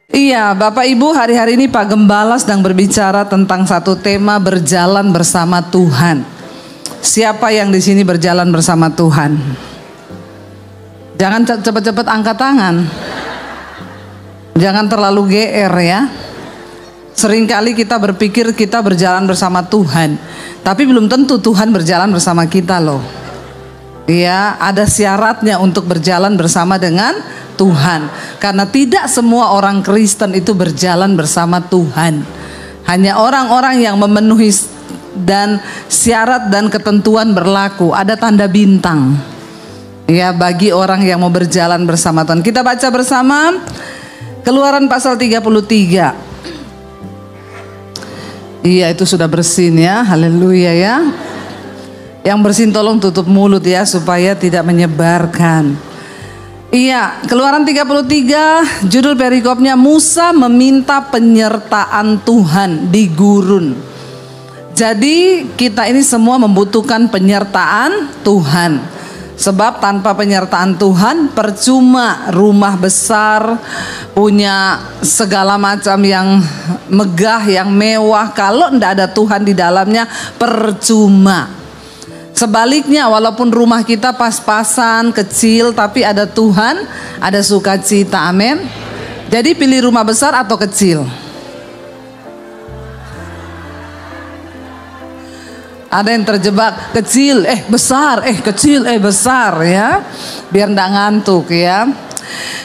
Iya, Bapak Ibu, hari-hari ini Pak Gembala sedang berbicara tentang satu tema berjalan bersama Tuhan. Siapa yang di sini berjalan bersama Tuhan? Jangan cepat-cepat angkat tangan. Jangan terlalu GR ya. Seringkali kita berpikir kita berjalan bersama Tuhan, tapi belum tentu Tuhan berjalan bersama kita loh. Ya, ada syaratnya untuk berjalan bersama dengan Tuhan. Karena tidak semua orang Kristen itu berjalan bersama Tuhan. Hanya orang-orang yang memenuhi dan syarat dan ketentuan berlaku. Ada tanda bintang. Ya, bagi orang yang mau berjalan bersama Tuhan. Kita baca bersama Keluaran pasal 33. Iya, itu sudah bersin ya. Haleluya ya. Yang bersin tolong tutup mulut ya, supaya tidak menyebarkan. Iya, Keluaran 33, judul perikopnya Musa meminta penyertaan Tuhan di gurun. Jadi kita ini semua membutuhkan penyertaan Tuhan. Sebab tanpa penyertaan Tuhan percuma rumah besar, punya segala macam yang megah, yang mewah. Kalau tidak ada Tuhan di dalamnya percuma. Sebaliknya, walaupun rumah kita pas-pasan, kecil, tapi ada Tuhan, ada sukacita, amin. Jadi pilih rumah besar atau kecil? Ada yang terjebak, kecil, besar, kecil, besar ya. Biar enggak ngantuk ya.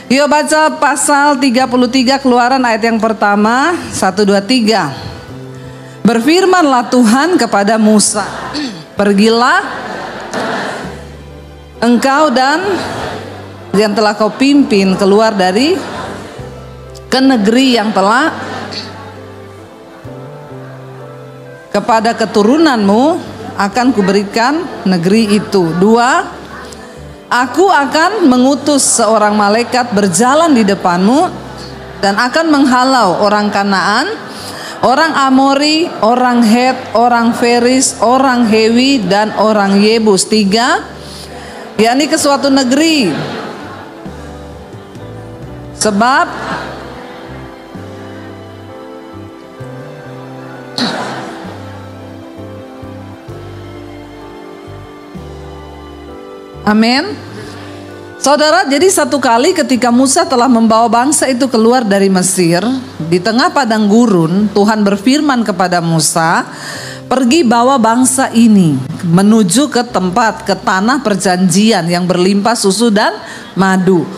Yuk baca pasal 33 Keluaran ayat yang pertama, 1, 2, 3. Berfirmanlah Tuhan kepada Musa, pergilah engkau dan yang telah kau pimpin keluar dari ke negeri yang telah kepada keturunanmu akan kuberikan negeri itu. 2, aku akan mengutus seorang malaikat berjalan di depanmu dan akan menghalau orang Kanaan, orang Amori, orang Het, orang Feris, orang Hewi, dan orang Yebus. 3, yakni ke suatu negeri. Sebab amin. Saudara, jadi satu kali ketika Musa telah membawa bangsa itu keluar dari Mesir, di tengah padang gurun, Tuhan berfirman kepada Musa, pergi bawa bangsa ini menuju ke tempat, ke tanah perjanjian yang berlimpah susu dan madu.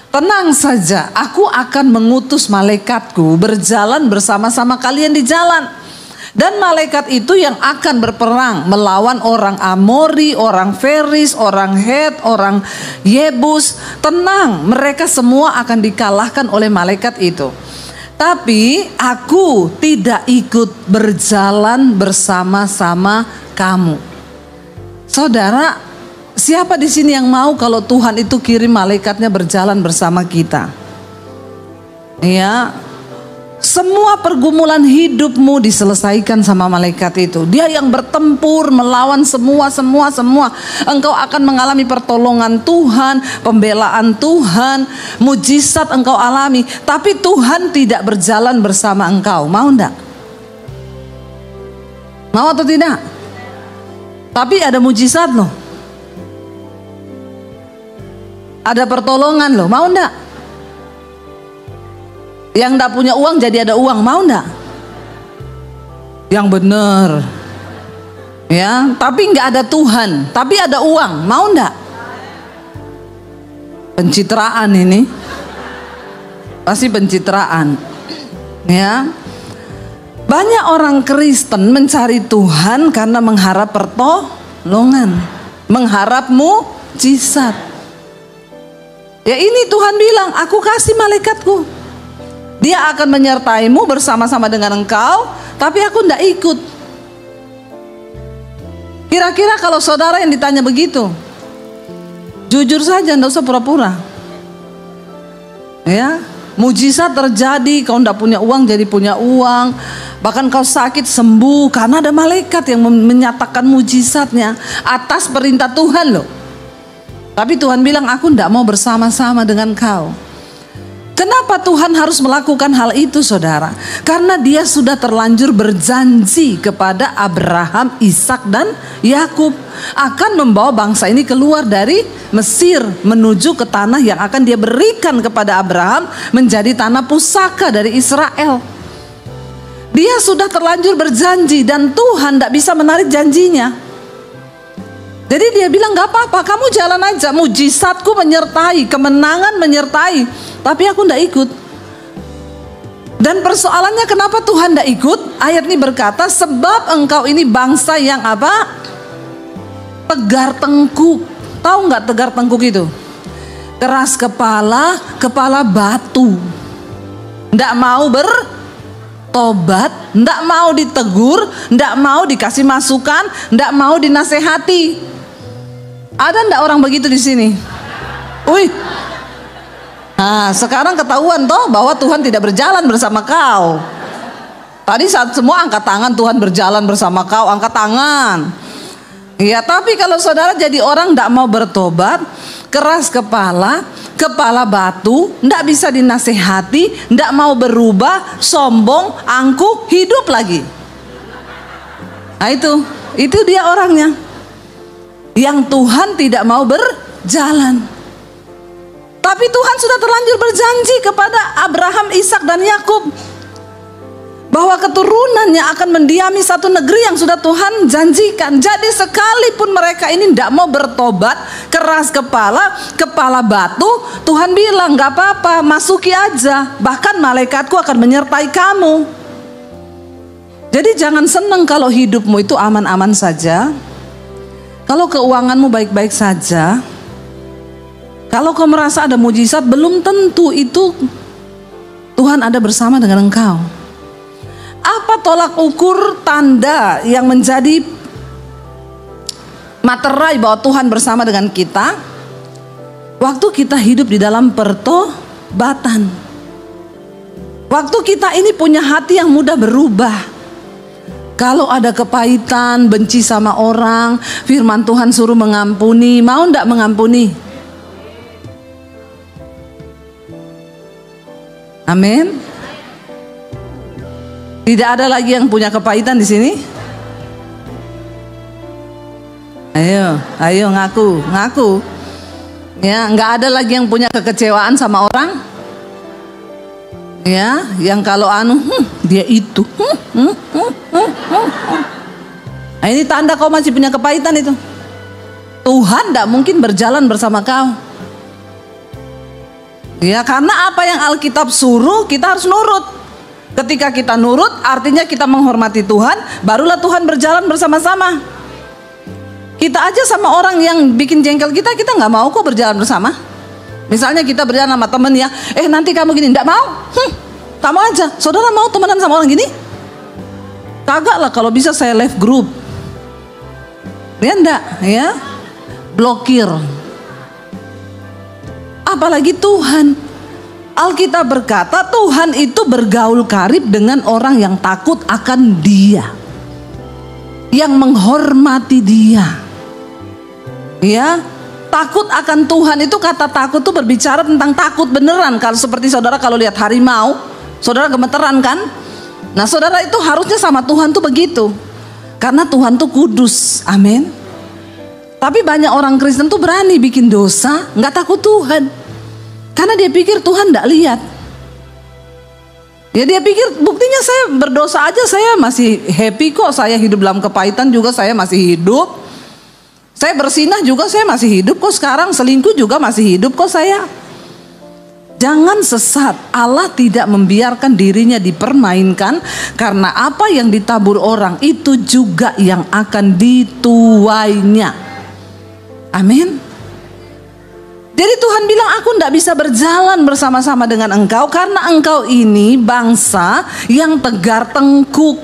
Tenang saja, aku akan mengutus malaikatku berjalan bersama-sama kalian di jalan. Dan malaikat itu yang akan berperang melawan orang Amori, orang Feris, orang Het, orang Yebus. Tenang, mereka semua akan dikalahkan oleh malaikat itu. Tapi aku tidak ikut berjalan bersama-sama kamu. Saudara, siapa di sini yang mau kalau Tuhan itu kirim malaikatnya berjalan bersama kita? Ya. Semua pergumulan hidupmu diselesaikan sama malaikat itu. Dia yang bertempur melawan semua. Engkau akan mengalami pertolongan Tuhan, pembelaan Tuhan, mujizat engkau alami. Tapi Tuhan tidak berjalan bersama engkau. Mau enggak? Mau atau tidak? Tapi ada mujizat loh. Ada pertolongan loh. Mau enggak? Yang enggak punya uang jadi ada uang, mau enggak? Yang bener ya, tapi enggak ada Tuhan, tapi ada uang, mau enggak? Pencitraan ini pasti pencitraan ya. Banyak orang Kristen mencari Tuhan karena mengharap pertolongan, mengharap mujizat. Ya, ini Tuhan bilang, aku kasih malaikatku, dia akan menyertaimu bersama-sama dengan engkau, tapi aku tidak ikut. Kira-kira kalau saudara yang ditanya begitu, jujur saja, tidak usah pura-pura. Ya, mujizat terjadi, kau tidak punya uang jadi punya uang. Bahkan kau sakit sembuh karena ada malaikat yang menyatakan mujizatnya atas perintah Tuhan loh. Tapi Tuhan bilang, aku tidak mau bersama-sama dengan kau. Kenapa Tuhan harus melakukan hal itu, saudara? Karena dia sudah terlanjur berjanji kepada Abraham, Ishak dan Yakub akan membawa bangsa ini keluar dari Mesir menuju ke tanah yang akan dia berikan kepada Abraham menjadi tanah pusaka dari Israel. Dia sudah terlanjur berjanji dan Tuhan tidak bisa menarik janjinya. Jadi dia bilang, gak apa-apa, kamu jalan aja, mujizatku menyertai, kemenangan menyertai, tapi aku tidak ikut. Dan persoalannya kenapa Tuhan tidak ikut? Ayat ini berkata, sebab engkau ini bangsa yang apa? Tegar tengkuk. Tahu nggak tegar tengkuk itu? Keras kepala, kepala batu. Tidak mau bertobat, tidak mau ditegur, tidak mau dikasih masukan, tidak mau dinasehati. Ada ndak orang begitu di sini? Wih. Nah, sekarang ketahuan toh bahwa Tuhan tidak berjalan bersama kau. Tadi saat semua angkat tangan, Tuhan berjalan bersama kau, angkat tangan. Ya, tapi kalau saudara jadi orang ndak mau bertobat, keras kepala, kepala batu, ndak bisa dinasehati, ndak mau berubah, sombong, angkuh, hidup lagi. Nah itu dia orangnya. Yang Tuhan tidak mau berjalan. Tapi Tuhan sudah terlanjur berjanji kepada Abraham, Ishak dan Yakub bahwa keturunannya akan mendiami satu negeri yang sudah Tuhan janjikan. Jadi sekalipun mereka ini tidak mau bertobat, keras kepala, kepala batu, Tuhan bilang gak apa-apa, masuki aja, bahkan malaikatku akan menyertai kamu. Jadi jangan senang kalau hidupmu itu aman-aman saja, kalau keuanganmu baik-baik saja. Kalau kau merasa ada mujizat, belum tentu itu Tuhan ada bersama dengan engkau. Apa tolak ukur tanda yang menjadi materai bahwa Tuhan bersama dengan kita? Waktu kita hidup di dalam pertobatan. Waktu kita ini punya hati yang mudah berubah. Kalau ada kepahitan, benci sama orang, firman Tuhan suruh mengampuni, mau ndak mengampuni? Amin. Tidak ada lagi yang punya kepahitan di sini. Ayo ngaku. Ya, nggak ada lagi yang punya kekecewaan sama orang. Ya, yang kalau dia itu. Nah, ini tanda kau masih punya kepahitan itu. Tuhan tidak mungkin berjalan bersama kau. Ya, karena apa yang Alkitab suruh kita harus nurut. Ketika kita nurut artinya kita menghormati Tuhan, barulah Tuhan berjalan bersama-sama. Kita aja sama orang yang bikin jengkel kita nggak mau kok berjalan bersama. Misalnya kita berjalan sama temen ya, nanti kamu gini, nggak mau? Kamu aja, saudara mau temenan sama orang gini? Kagak lah, kalau bisa saya left group. Ya enggak, ya blokir. Apalagi Tuhan. Alkitab berkata Tuhan itu bergaul karib dengan orang yang takut akan Dia, yang menghormati Dia. Ya, takut akan Tuhan itu, kata takut itu berbicara tentang takut beneran. Kalau seperti saudara kalau lihat harimau, saudara gemeteran kan? Nah, saudara itu harusnya sama Tuhan tuh begitu. Karena Tuhan tuh kudus. Amin. Tapi banyak orang Kristen tuh berani bikin dosa, nggak takut Tuhan. Karena dia pikir Tuhan tidak lihat. Ya, dia pikir buktinya saya berdosa aja saya masih happy kok. Saya hidup dalam kepahitan juga saya masih hidup. Saya bersinah juga saya masih hidup kok. Sekarang selingkuh juga masih hidup kok saya. Jangan sesat. Allah tidak membiarkan dirinya dipermainkan. Karena apa yang ditabur orang itu juga yang akan dituainya. Amin. Jadi Tuhan bilang, aku tidak bisa berjalan bersama-sama dengan engkau karena engkau ini bangsa yang tegar tengkuk.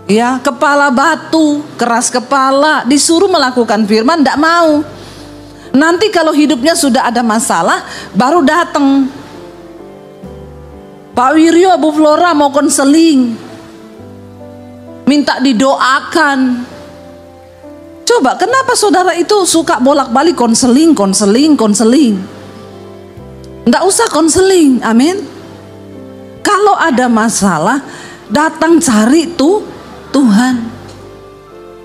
Ya, kepala batu, keras kepala, disuruh melakukan firman tidak mau. Nanti kalau hidupnya sudah ada masalah baru datang. Pak Wiryo, Bu Flora mau konseling, minta didoakan. Coba kenapa saudara itu suka bolak-balik konseling? Nggak usah konseling, amin. Kalau ada masalah, datang cari Tuhan.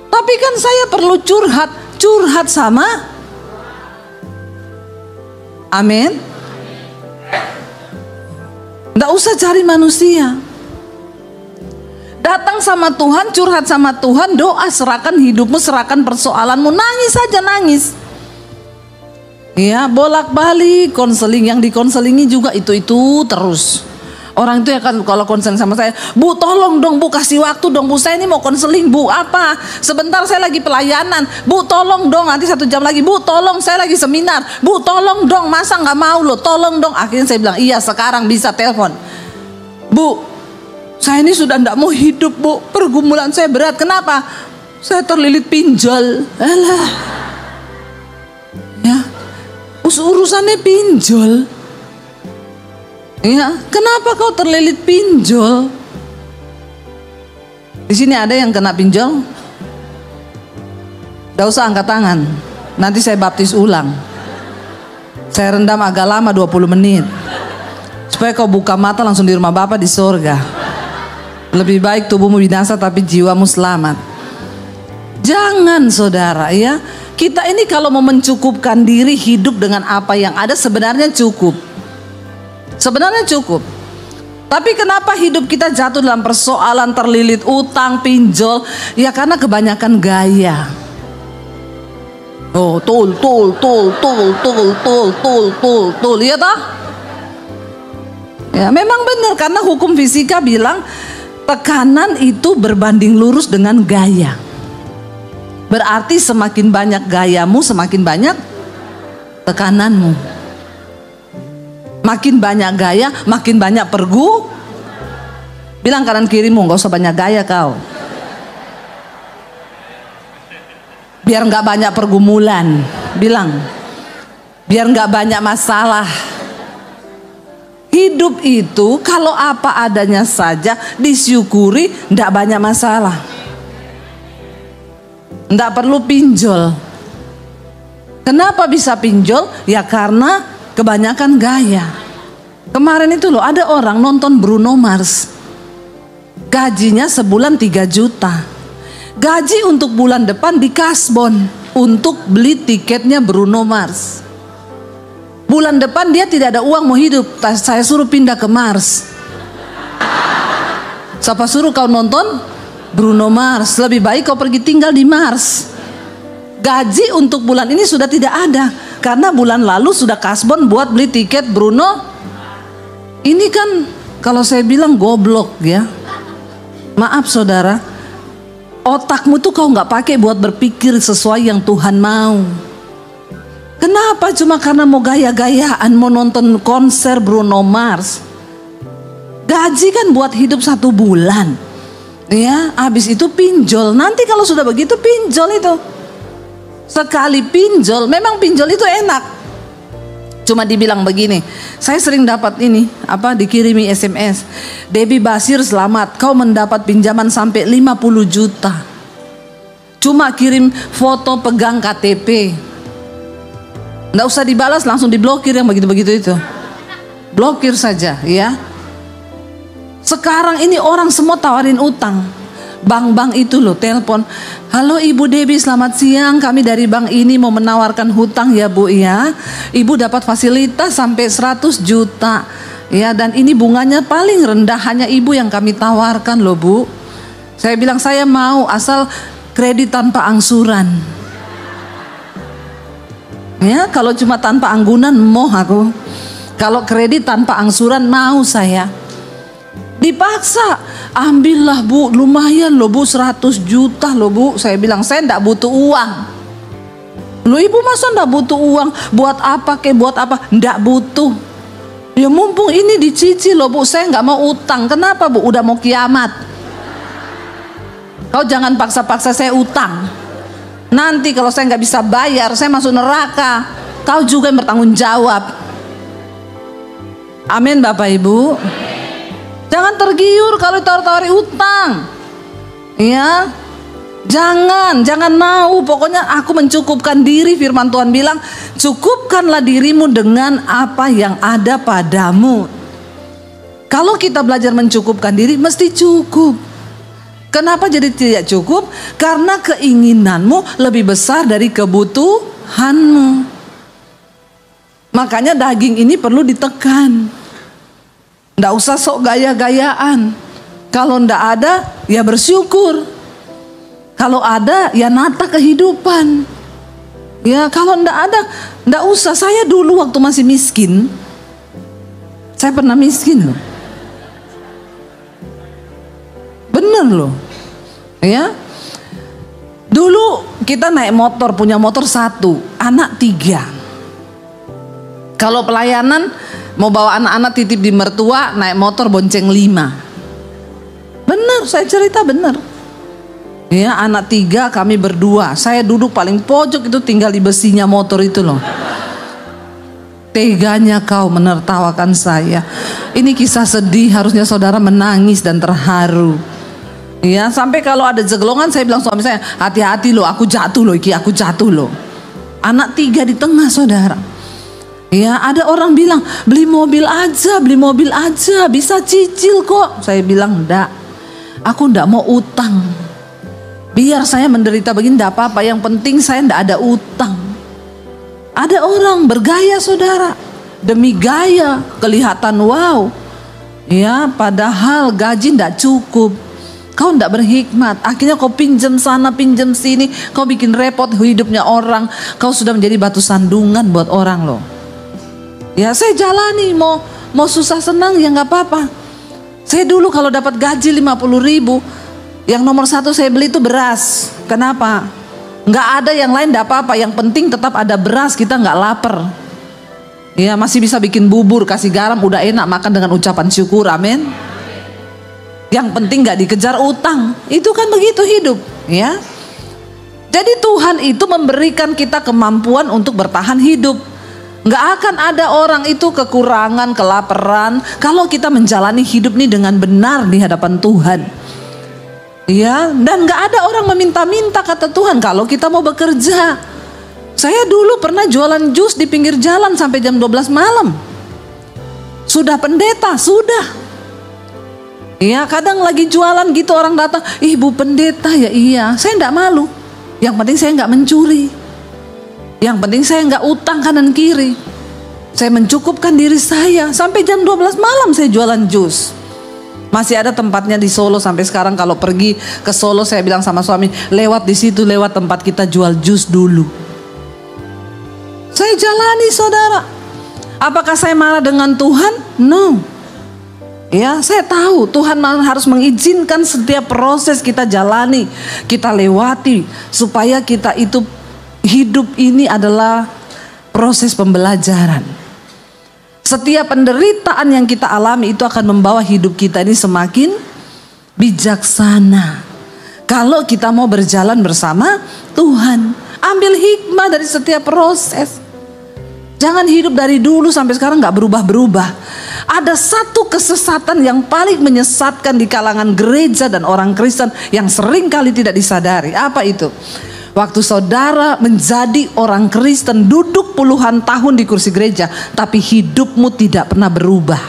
Tapi kan saya perlu curhat sama, amin. Nggak usah cari manusia. Datang sama Tuhan, curhat sama Tuhan, doa, serahkan hidupmu, serahkan persoalanmu, nangis saja, nangis. Ya, bolak-balik konseling, yang dikonselingi juga itu terus. Orang itu ya kan kalau konseling sama saya, Bu tolong dong Bu, kasih waktu dong Bu, saya ini mau konseling Bu, apa? Sebentar saya lagi pelayanan, Bu tolong dong, nanti 1 jam lagi, Bu tolong saya lagi seminar, Bu tolong dong, masa nggak mau loh, tolong dong. Akhirnya saya bilang, iya sekarang bisa telepon. Bu, saya ini sudah nggak mau hidup Bu, pergumulan saya berat. Kenapa? Saya terlilit pinjol. Alah, ya urusannya pinjol. Ya, kenapa kau terlilit pinjol? Di sini ada yang kena pinjol? Gak usah angkat tangan, nanti saya baptis ulang. Saya rendam agak lama 20 menit, supaya kau buka mata langsung di rumah Bapa di sorga. Lebih baik tubuhmu binasa tapi jiwamu selamat. Jangan saudara, ya. Kita ini kalau mau mencukupkan diri, hidup dengan apa yang ada, sebenarnya cukup. Sebenarnya cukup. Tapi kenapa hidup kita jatuh dalam persoalan terlilit utang, pinjol? Ya karena kebanyakan gaya. Oh, tul, ya toh? Ya memang benar, karena hukum fisika bilang tekanan itu berbanding lurus dengan gaya. Berarti semakin banyak gayamu, semakin banyak tekananmu. Makin banyak gaya, makin banyak bilang kanan kirimu, gak usah banyak gaya kau, biar gak banyak pergumulan. Bilang, biar gak banyak masalah. Hidup itu kalau apa adanya saja disyukuri, gak banyak masalah. Gak perlu pinjol. Kenapa bisa pinjol? Ya karena kebanyakan gaya. Kemarin itu loh ada orang nonton Bruno Mars, gajinya sebulan 3 juta. Gaji untuk bulan depan dikasbon untuk beli tiketnya Bruno Mars. Bulan depan dia tidak ada uang mau hidup, saya suruh pindah ke Mars. Siapa suruh kau nonton Bruno Mars? Lebih baik kau pergi tinggal di Mars. Gaji untuk bulan ini sudah tidak ada, karena bulan lalu sudah kasbon buat beli tiket Bruno. Ini kan kalau saya bilang goblok ya. Maaf saudara, otakmu tuh kau nggak pakai buat berpikir sesuai yang Tuhan mau. Kenapa? Cuma karena mau gaya-gayaan, mau nonton konser Bruno Mars. Gaji kan buat hidup 1 bulan. Ya, habis itu pinjol. Nanti kalau sudah begitu pinjol itu. Sekali pinjol, memang pinjol itu enak. Cuma dibilang begini, saya sering dapat ini, dikirimi SMS. Debbie Basir selamat, kau mendapat pinjaman sampai 50 juta. Cuma kirim foto pegang KTP. Nggak usah dibalas, langsung diblokir yang begitu-begitu itu. Blokir saja ya. Sekarang ini orang semua tawarin utang. Bank-bank itu loh telepon, halo Ibu Debbie selamat siang, kami dari bank ini mau menawarkan hutang ya Bu ya. Ibu dapat fasilitas sampai 100 juta ya, dan ini bunganya paling rendah, hanya Ibu yang kami tawarkan loh Bu. Saya bilang saya mau, asal kredit tanpa angsuran. Ya kalau cuma tanpa anggunan mau aku, kalau kredit tanpa angsuran mau saya. Dipaksa, ambillah Bu, lumayan loh Bu, 100 juta loh Bu. Saya bilang saya enggak butuh uang. Loh Ibu masa enggak butuh uang? Buat apa buat apa? Enggak butuh. Ya mumpung ini dicicil loh Bu, saya enggak mau utang. Kenapa Bu? Udah mau kiamat. Kau jangan paksa-paksa saya utang. Nanti kalau saya nggak bisa bayar, saya masuk neraka. Kau juga yang bertanggung jawab. Amin Bapak Ibu. Jangan tergiur kalau ditawar-tawari utang. Ya, jangan mau. Pokoknya aku mencukupkan diri. Firman Tuhan bilang, Cukupkanlah dirimu dengan apa yang ada padamu. Kalau kita belajar mencukupkan diri, mesti cukup. Kenapa jadi tidak cukup? Karena keinginanmu lebih besar dari kebutuhanmu. Makanya daging ini perlu ditekan. Nggak usah sok gaya-gayaan. Kalau nggak ada, ya bersyukur. Kalau ada, ya nata kehidupan. Ya kalau nggak ada, nggak usah. Saya dulu waktu masih miskin, saya pernah miskin loh. Bener loh. Ya. Dulu kita naik motor, punya motor 1, anak 3. Kalau pelayanan mau bawa anak-anak titip di mertua, naik motor bonceng 5. Bener, saya cerita bener. Ya, anak 3, kami berdua. Saya duduk paling pojok itu, tinggal di besinya motor itu loh. Teganya kau menertawakan saya. Ini kisah sedih, harusnya saudara menangis dan terharu. Ya, sampai kalau ada jegelongan saya bilang suami saya, hati-hati loh, aku jatuh loh, aku jatuh loh. Anak 3 di tengah, saudara. Ya, ada orang bilang, beli mobil aja, bisa cicil kok. Saya bilang, enggak, aku enggak mau utang. Biar saya menderita begini enggak apa-apa, yang penting saya enggak ada utang. Ada orang bergaya, saudara, demi gaya, kelihatan wow. Ya, padahal gaji enggak cukup. Kau enggak berhikmat, akhirnya kau pinjam sana, pinjam sini, kau bikin repot hidupnya orang. Kau sudah menjadi batu sandungan buat orang loh. Ya, saya jalani, mau susah senang ya enggak apa-apa. Saya dulu kalau dapat gaji 50.000, yang nomor 1 saya beli itu beras. Kenapa? Nggak ada yang lain, nggak apa-apa. Yang penting tetap ada beras, kita nggak lapar. Ya, masih bisa bikin bubur, kasih garam, udah enak makan dengan ucapan syukur, amin. Yang penting nggak dikejar utang. Itu kan begitu hidup, ya. Jadi Tuhan itu memberikan kita kemampuan untuk bertahan hidup. Nggak akan ada orang itu kekurangan, kelaparan kalau kita menjalani hidup ini dengan benar di hadapan Tuhan. Ya, dan gak ada orang meminta-minta kata Tuhan kalau kita mau bekerja. Saya dulu pernah jualan jus di pinggir jalan sampai jam 12 malam. Sudah pendeta, sudah. Ya, kadang lagi jualan gitu orang datang, "Ibu pendeta ya?" Iya, saya gak malu. Yang penting saya gak mencuri. Yang penting saya gak utang kanan kiri. Saya mencukupkan diri saya. Sampai jam 12 malam saya jualan jus. Masih ada tempatnya di Solo sampai sekarang. Kalau pergi ke Solo saya bilang sama suami, lewat di situ, lewat tempat kita jual jus dulu. Saya jalani, saudara. Apakah saya marah dengan Tuhan? No. Ya, saya tahu Tuhan harus mengizinkan setiap proses kita jalani, kita lewati, supaya kita itu hidup ini adalah proses pembelajaran. Setiap penderitaan yang kita alami itu akan membawa hidup kita ini semakin bijaksana. Kalau kita mau berjalan bersama Tuhan, ambil hikmah dari setiap proses. Jangan hidup dari dulu sampai sekarang gak berubah-berubah. Ada satu kesesatan yang paling menyesatkan di kalangan gereja dan orang Kristen yang sering kali tidak disadari. Apa itu? Waktu saudara menjadi orang Kristen, duduk puluhan tahun di kursi gereja, tapi hidupmu tidak pernah berubah.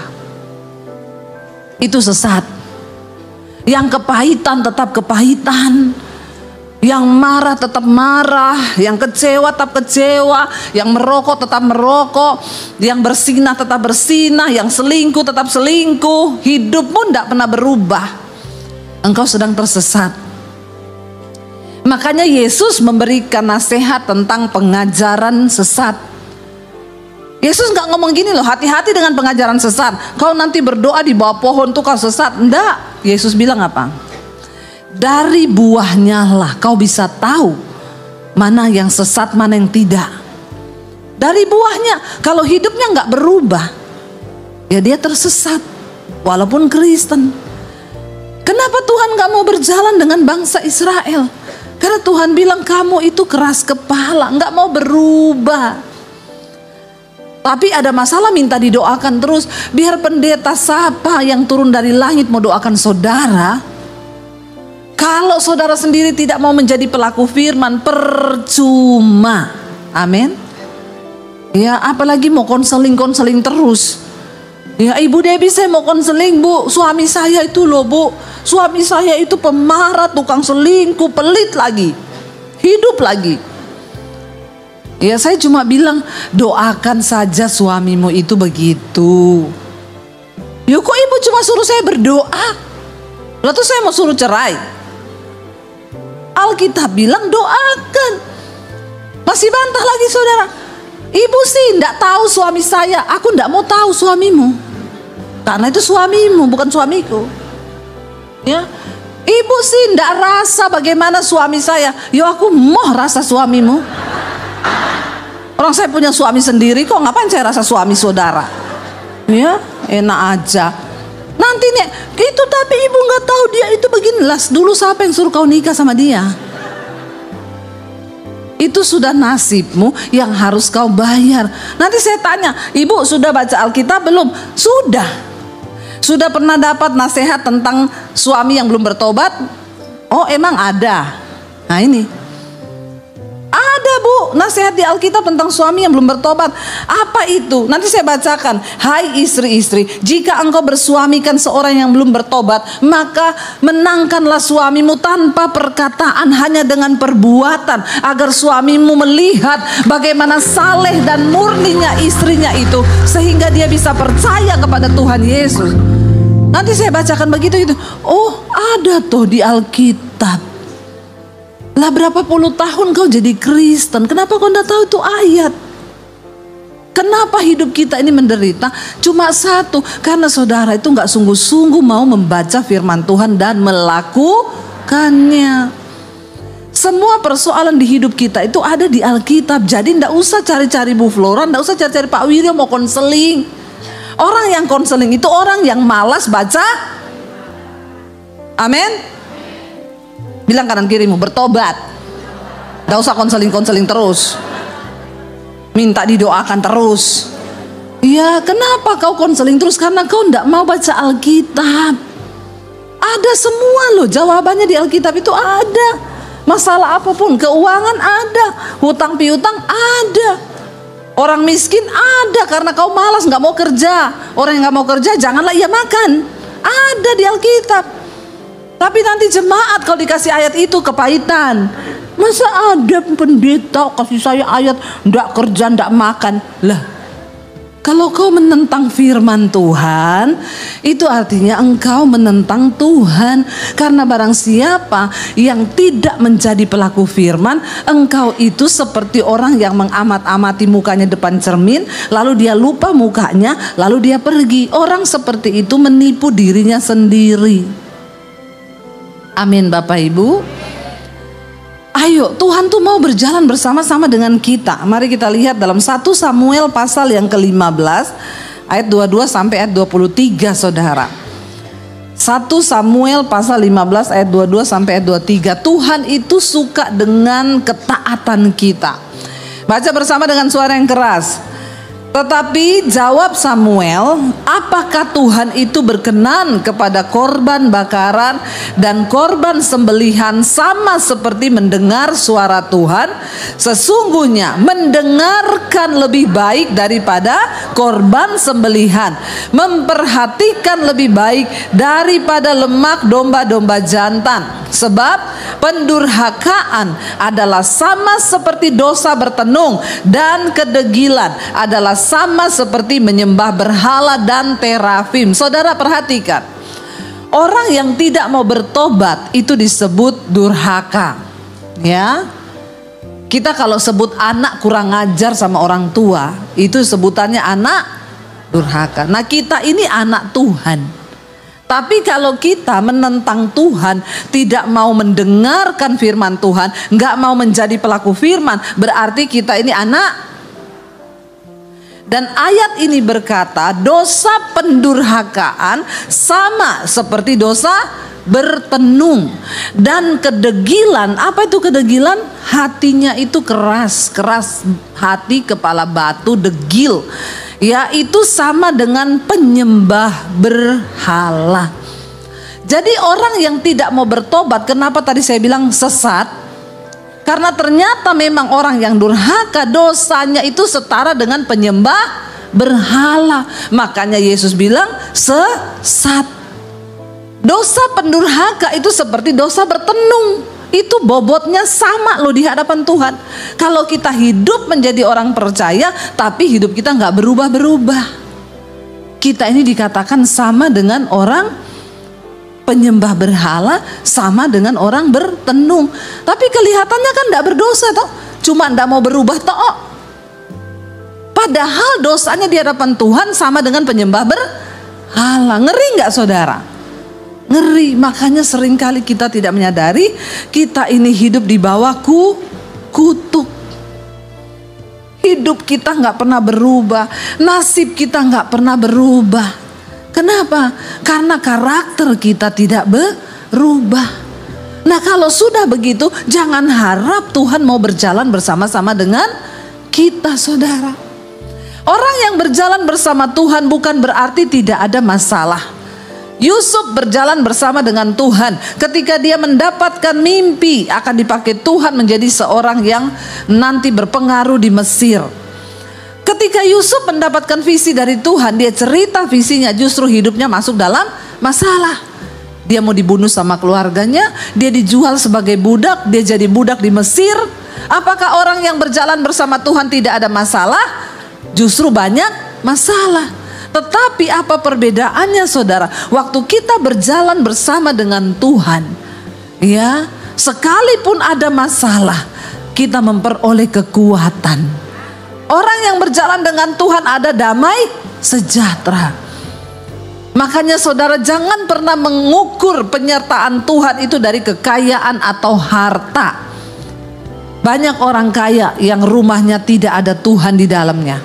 Itu sesat. Yang kepahitan tetap kepahitan, yang marah tetap marah, yang kecewa tetap kecewa, yang merokok tetap merokok, yang bersinah tetap bersinah, yang selingkuh tetap selingkuh. Hidupmu tidak pernah berubah. Engkau sedang tersesat. Makanya Yesus memberikan nasihat tentang pengajaran sesat. Yesus nggak ngomong gini loh, hati-hati dengan pengajaran sesat. Kau nanti berdoa di bawah pohon tuh kau sesat. Enggak. Yesus bilang apa? Dari buahnya lah kau bisa tahu mana yang sesat, mana yang tidak. Dari buahnya. Kalau hidupnya nggak berubah, ya dia tersesat. Walaupun Kristen. Kenapa Tuhan nggak mau berjalan dengan bangsa Israel? Karena Tuhan bilang kamu itu keras kepala, nggak mau berubah. Tapi ada masalah minta didoakan terus. Biar pendeta siapa yang turun dari langit mau doakan saudara. Kalau saudara sendiri tidak mau menjadi pelaku firman, percuma. Amin. Ya, apalagi mau konseling terus. Ya, Ibu Debbie, saya mau konseling, Bu. Suami saya itu loh, Bu. Suami saya itu pemarah, tukang selingkuh, pelit lagi. Hidup lagi. Ya, saya cuma bilang, doakan saja suamimu itu begitu. Ya, kok Ibu cuma suruh saya berdoa? Lalu saya mau suruh cerai? Alkitab bilang doakan. Masih bantah lagi saudara. Ibu sih enggak tahu suami saya. Aku enggak mau tahu suamimu. Karena itu suamimu, bukan suamiku. Ya, Ibu sih enggak rasa bagaimana suami saya. Ya, aku mau rasa suamimu. Orang saya punya suami sendiri kok, ngapain saya rasa suami saudara? Ya, enak aja. Nanti nih itu, tapi Ibu nggak tahu dia itu begini. Las dulu siapa yang suruh kau nikah sama dia? Itu sudah nasibmu yang harus kau bayar. Nanti saya tanya, Ibu sudah baca Alkitab belum? Sudah. Sudah pernah dapat nasihat tentang suami yang belum bertobat? Oh, emang ada. Nah ini, ada Bu, nasihat di Alkitab tentang suami yang belum bertobat. Apa itu? Nanti saya bacakan. Hai istri-istri, jika engkau bersuamikan seorang yang belum bertobat, maka menangkanlah suamimu tanpa perkataan, hanya dengan perbuatan, agar suamimu melihat bagaimana saleh dan murninya istrinya itu, sehingga dia bisa percaya kepada Tuhan Yesus. Nanti saya bacakan begitu gitu. Oh, ada tuh di Alkitab. Lah berapa puluh tahun kau jadi Kristen, kenapa kau tidak tahu itu ayat? Kenapa hidup kita ini menderita? Cuma satu, karena saudara itu nggak sungguh-sungguh mau membaca firman Tuhan dan melakukannya. Semua persoalan di hidup kita itu ada di Alkitab. Jadi tidak usah cari-cari Bu Flora, tidak usah cari-cari Pak Wiryo mau konseling. Orang yang konseling itu orang yang malas baca. Amin. Bilang kanan kirimu, bertobat. Gak usah konseling terus. Minta didoakan terus. Ya, kenapa kau konseling terus? Karena kau tidak mau baca Alkitab. Ada semua loh jawabannya di Alkitab itu ada. Masalah apapun, keuangan ada, hutang piutang ada. Orang miskin ada karena kau malas gak mau kerja. Orang yang gak mau kerja janganlah ia makan. Ada di Alkitab. Tapi nanti jemaat kalau dikasih ayat itu kepahitan. Masa ada pendeta kasih saya ayat ndak kerja ndak makan? Lah, kalau kau menentang firman Tuhan, itu artinya engkau menentang Tuhan. Karena barang siapa yang tidak menjadi pelaku firman, engkau itu seperti orang yang mengamat-amati mukanya depan cermin, lalu dia lupa mukanya, lalu dia pergi. Orang seperti itu menipu dirinya sendiri. Amin Bapak Ibu. Ayo, Tuhan tuh mau berjalan bersama-sama dengan kita. Mari kita lihat dalam 1 Samuel pasal yang ke-15 ayat 22 sampai ayat 23 saudara. 1 Samuel pasal 15 ayat 22 sampai ayat 23. Tuhan itu suka dengan ketaatan kita. Baca bersama dengan suara yang keras. Tetapi jawab Samuel, apakah Tuhan itu berkenan kepada korban bakaran dan korban sembelihan sama seperti mendengar suara Tuhan? Sesungguhnya mendengarkan lebih baik daripada korban sembelihan, memperhatikan lebih baik daripada lemak domba-domba jantan. Sebab pendurhakaan adalah sama seperti dosa bertenung, dan kedegilan adalah sama seperti menyembah berhala dan terafim. Saudara perhatikan, orang yang tidak mau bertobat itu disebut durhaka. Ya, kita kalau sebut anak kurang ajar sama orang tua, itu sebutannya anak durhaka. Nah, kita ini anak Tuhan. Tapi kalau kita menentang Tuhan, tidak mau mendengarkan firman Tuhan, nggak mau menjadi pelaku firman, berarti kita ini anak. Dan ayat ini berkata, dosa pendurhakaan sama seperti dosa bertenung. Dan kedegilan, apa itu kedegilan? Hatinya itu keras hati, kepala batu, degil. Ya, itu sama dengan penyembah berhala. Jadi orang yang tidak mau bertobat, kenapa tadi saya bilang sesat? Karena ternyata memang orang yang durhaka dosanya itu setara dengan penyembah berhala. Makanya Yesus bilang sesat. Dosa pendurhaka itu seperti dosa bertenung. Itu bobotnya sama loh di hadapan Tuhan. Kalau kita hidup menjadi orang percaya tapi hidup kita nggak berubah-berubah, kita ini dikatakan sama dengan orang penyembah berhala, sama dengan orang bertenung. Tapi kelihatannya kan tidak berdosa toh, cuma tidak mau berubah toh. Padahal dosanya di hadapan Tuhan sama dengan penyembah berhala. Ngeri nggak saudara? Ngeri. Makanya seringkali kita tidak menyadari kita ini hidup di bawah kutuk. Hidup kita nggak pernah berubah, nasib kita nggak pernah berubah. Kenapa? Karena karakter kita tidak berubah. Nah, kalau sudah begitu, jangan harap Tuhan mau berjalan bersama-sama dengan kita, saudara. Orang yang berjalan bersama Tuhan bukan berarti tidak ada masalah. Yusuf berjalan bersama dengan Tuhan. Ketika dia mendapatkan mimpi, akan dipakai Tuhan menjadi seorang yang nanti berpengaruh di Mesir. Ketika Yusuf mendapatkan visi dari Tuhan, dia cerita visinya, justru hidupnya masuk dalam masalah. Dia mau dibunuh sama keluarganya, dia dijual sebagai budak, dia jadi budak di Mesir. Apakah orang yang berjalan bersama Tuhan tidak ada masalah? Justru banyak masalah. Tetapi apa perbedaannya, saudara? Waktu kita berjalan bersama dengan Tuhan, ya, sekalipun ada masalah, kita memperoleh kekuatan. Orang yang berjalan dengan Tuhan ada damai sejahtera. Makanya saudara jangan pernah mengukur penyertaan Tuhan itu dari kekayaan atau harta. Banyak orang kaya yang rumahnya tidak ada Tuhan di dalamnya.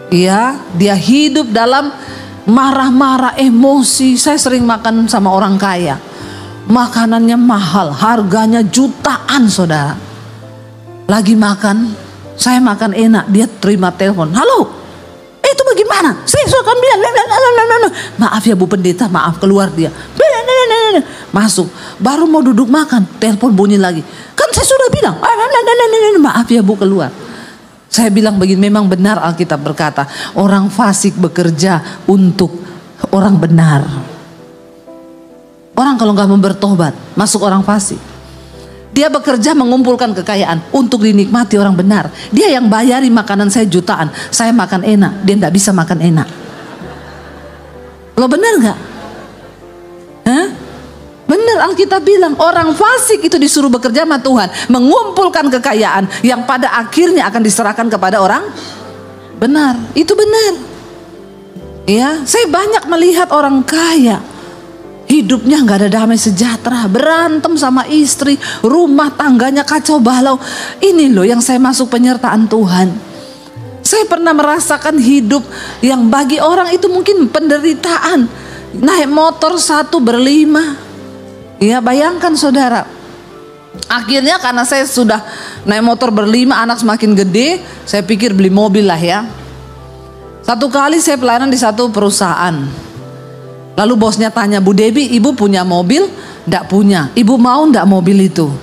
Ya, dia hidup dalam marah-marah, emosi. Saya sering makan sama orang kaya. Makanannya mahal, harganya jutaan, saudara. Lagi makan, saya makan enak, dia terima telepon. Halo, itu bagaimana? Saya suka bilang, maaf ya Bu Pendeta, maaf, keluar dia. Masuk, baru mau duduk makan, telepon bunyi lagi. Kan saya sudah bilang, maaf ya Bu, keluar. Saya bilang begini, memang benar Alkitab berkata, orang fasik bekerja untuk orang benar. Orang kalau nggak mau bertobat, masuk orang fasik. Dia bekerja mengumpulkan kekayaan untuk dinikmati orang benar. Dia yang bayari makanan saya jutaan, saya makan enak, dia tidak bisa makan enak. Lo benar nggak? Benar, Alkitab bilang orang fasik itu disuruh bekerja sama Tuhan, mengumpulkan kekayaan yang pada akhirnya akan diserahkan kepada orang benar. Itu benar. Ya, saya banyak melihat orang kaya hidupnya nggak ada damai sejahtera, berantem sama istri, rumah tangganya kacau balau. Ini loh yang saya masuk penyertaan Tuhan. Saya pernah merasakan hidup yang bagi orang itu mungkin penderitaan. Naik motor 1 berlima. Ya, bayangkan saudara. Akhirnya karena saya sudah naik motor berlima, anak semakin gede, saya pikir beli mobil lah ya. Satu kali saya pelayanan di satu perusahaan. Lalu bosnya tanya, Bu Debbie, ibu punya mobil? Nggak punya. Ibu mau nggak mobil itu?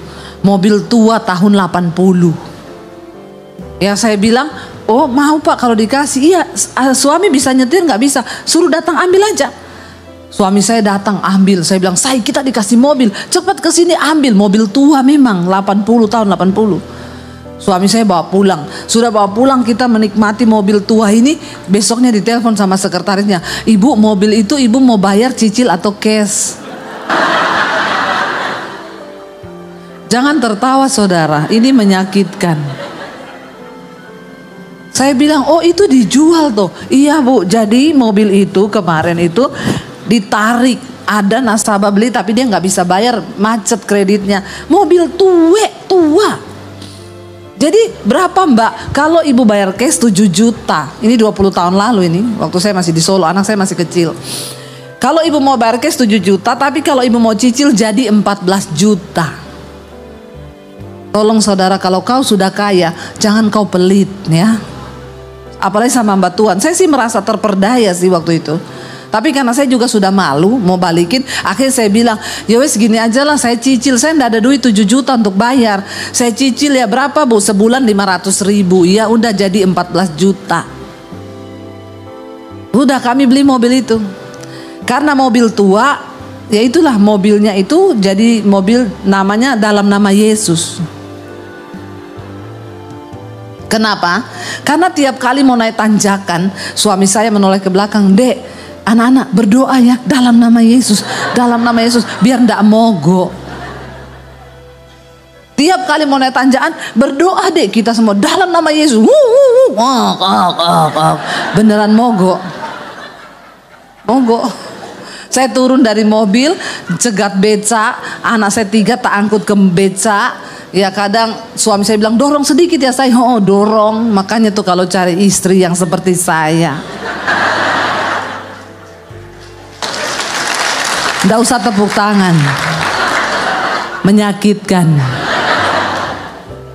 Mobil tua tahun 80. Ya, saya bilang, oh mau Pak kalau dikasih. Iya, suami bisa nyetir nggak bisa? Suruh datang ambil aja. Suami saya datang ambil. Saya bilang, kita dikasih mobil, cepat ke sini ambil. Mobil tua memang, 80 tahun 80. Suami saya bawa pulang. Sudah bawa pulang, kita menikmati mobil tua ini. Besoknya ditelepon sama sekretarisnya, Ibu, mobil itu ibu mau bayar cicil atau cash? Jangan tertawa saudara, ini menyakitkan. Saya bilang, oh itu dijual tuh. Iya Bu, jadi mobil itu kemarin itu ditarik. Ada nasabah beli tapi dia nggak bisa bayar, macet kreditnya. Mobil tua. Jadi berapa Mbak? Kalau ibu bayar cash 7 juta. Ini 20 tahun lalu ini. Waktu saya masih di Solo, anak saya masih kecil. Kalau ibu mau bayar cash 7 juta, tapi kalau ibu mau cicil jadi 14 juta. Tolong saudara, kalau kau sudah kaya, jangan kau pelit ya. Apalagi sama hamba Tuhan. Saya sih merasa terperdaya sih waktu itu. Tapi karena saya juga sudah malu mau balikin, akhirnya saya bilang, ya wes gini aja lah, saya cicil. Saya nggak ada duit 7 juta untuk bayar. Saya cicil ya berapa Bu? Sebulan 500.000. Ya udah jadi 14 juta. Udah kami beli mobil itu. Karena mobil tua, ya itulah mobilnya itu jadi mobil namanya dalam nama Yesus. Kenapa? Karena tiap kali mau naik tanjakan, suami saya menoleh ke belakang, Dek, anak-anak berdoa ya dalam nama Yesus, dalam nama Yesus, biar ndak mogok. Tiap kali mau naik tanjakan berdoa dek kita semua dalam nama Yesus. Beneran mogok. Mogok. Saya turun dari mobil, cegat beca, anak saya 3 tak angkut ke beca. Ya kadang suami saya bilang dorong sedikit ya saya, oh dorong. Makanya tuh kalau cari istri yang seperti saya, nggak usah tepuk tangan, menyakitkan.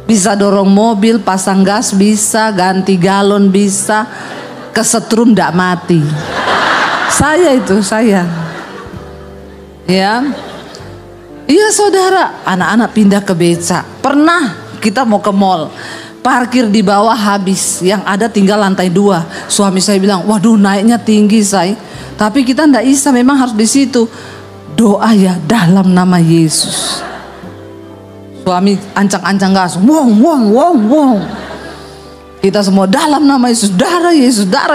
Bisa dorong mobil, pasang gas bisa, ganti galon bisa, kesetrum ndak mati. Saya itu saya. Ya. Iya saudara, anak-anak pindah ke beca. Pernah kita mau ke mall, parkir di bawah habis, yang ada tinggal lantai 2. Suami saya bilang, waduh naiknya tinggi say. Tapi kita ndak bisa, memang harus di situ. Doa ya dalam nama Yesus. Suami ancang-ancang gas, wong wong wong wong. Kita semua dalam nama Yesus, darah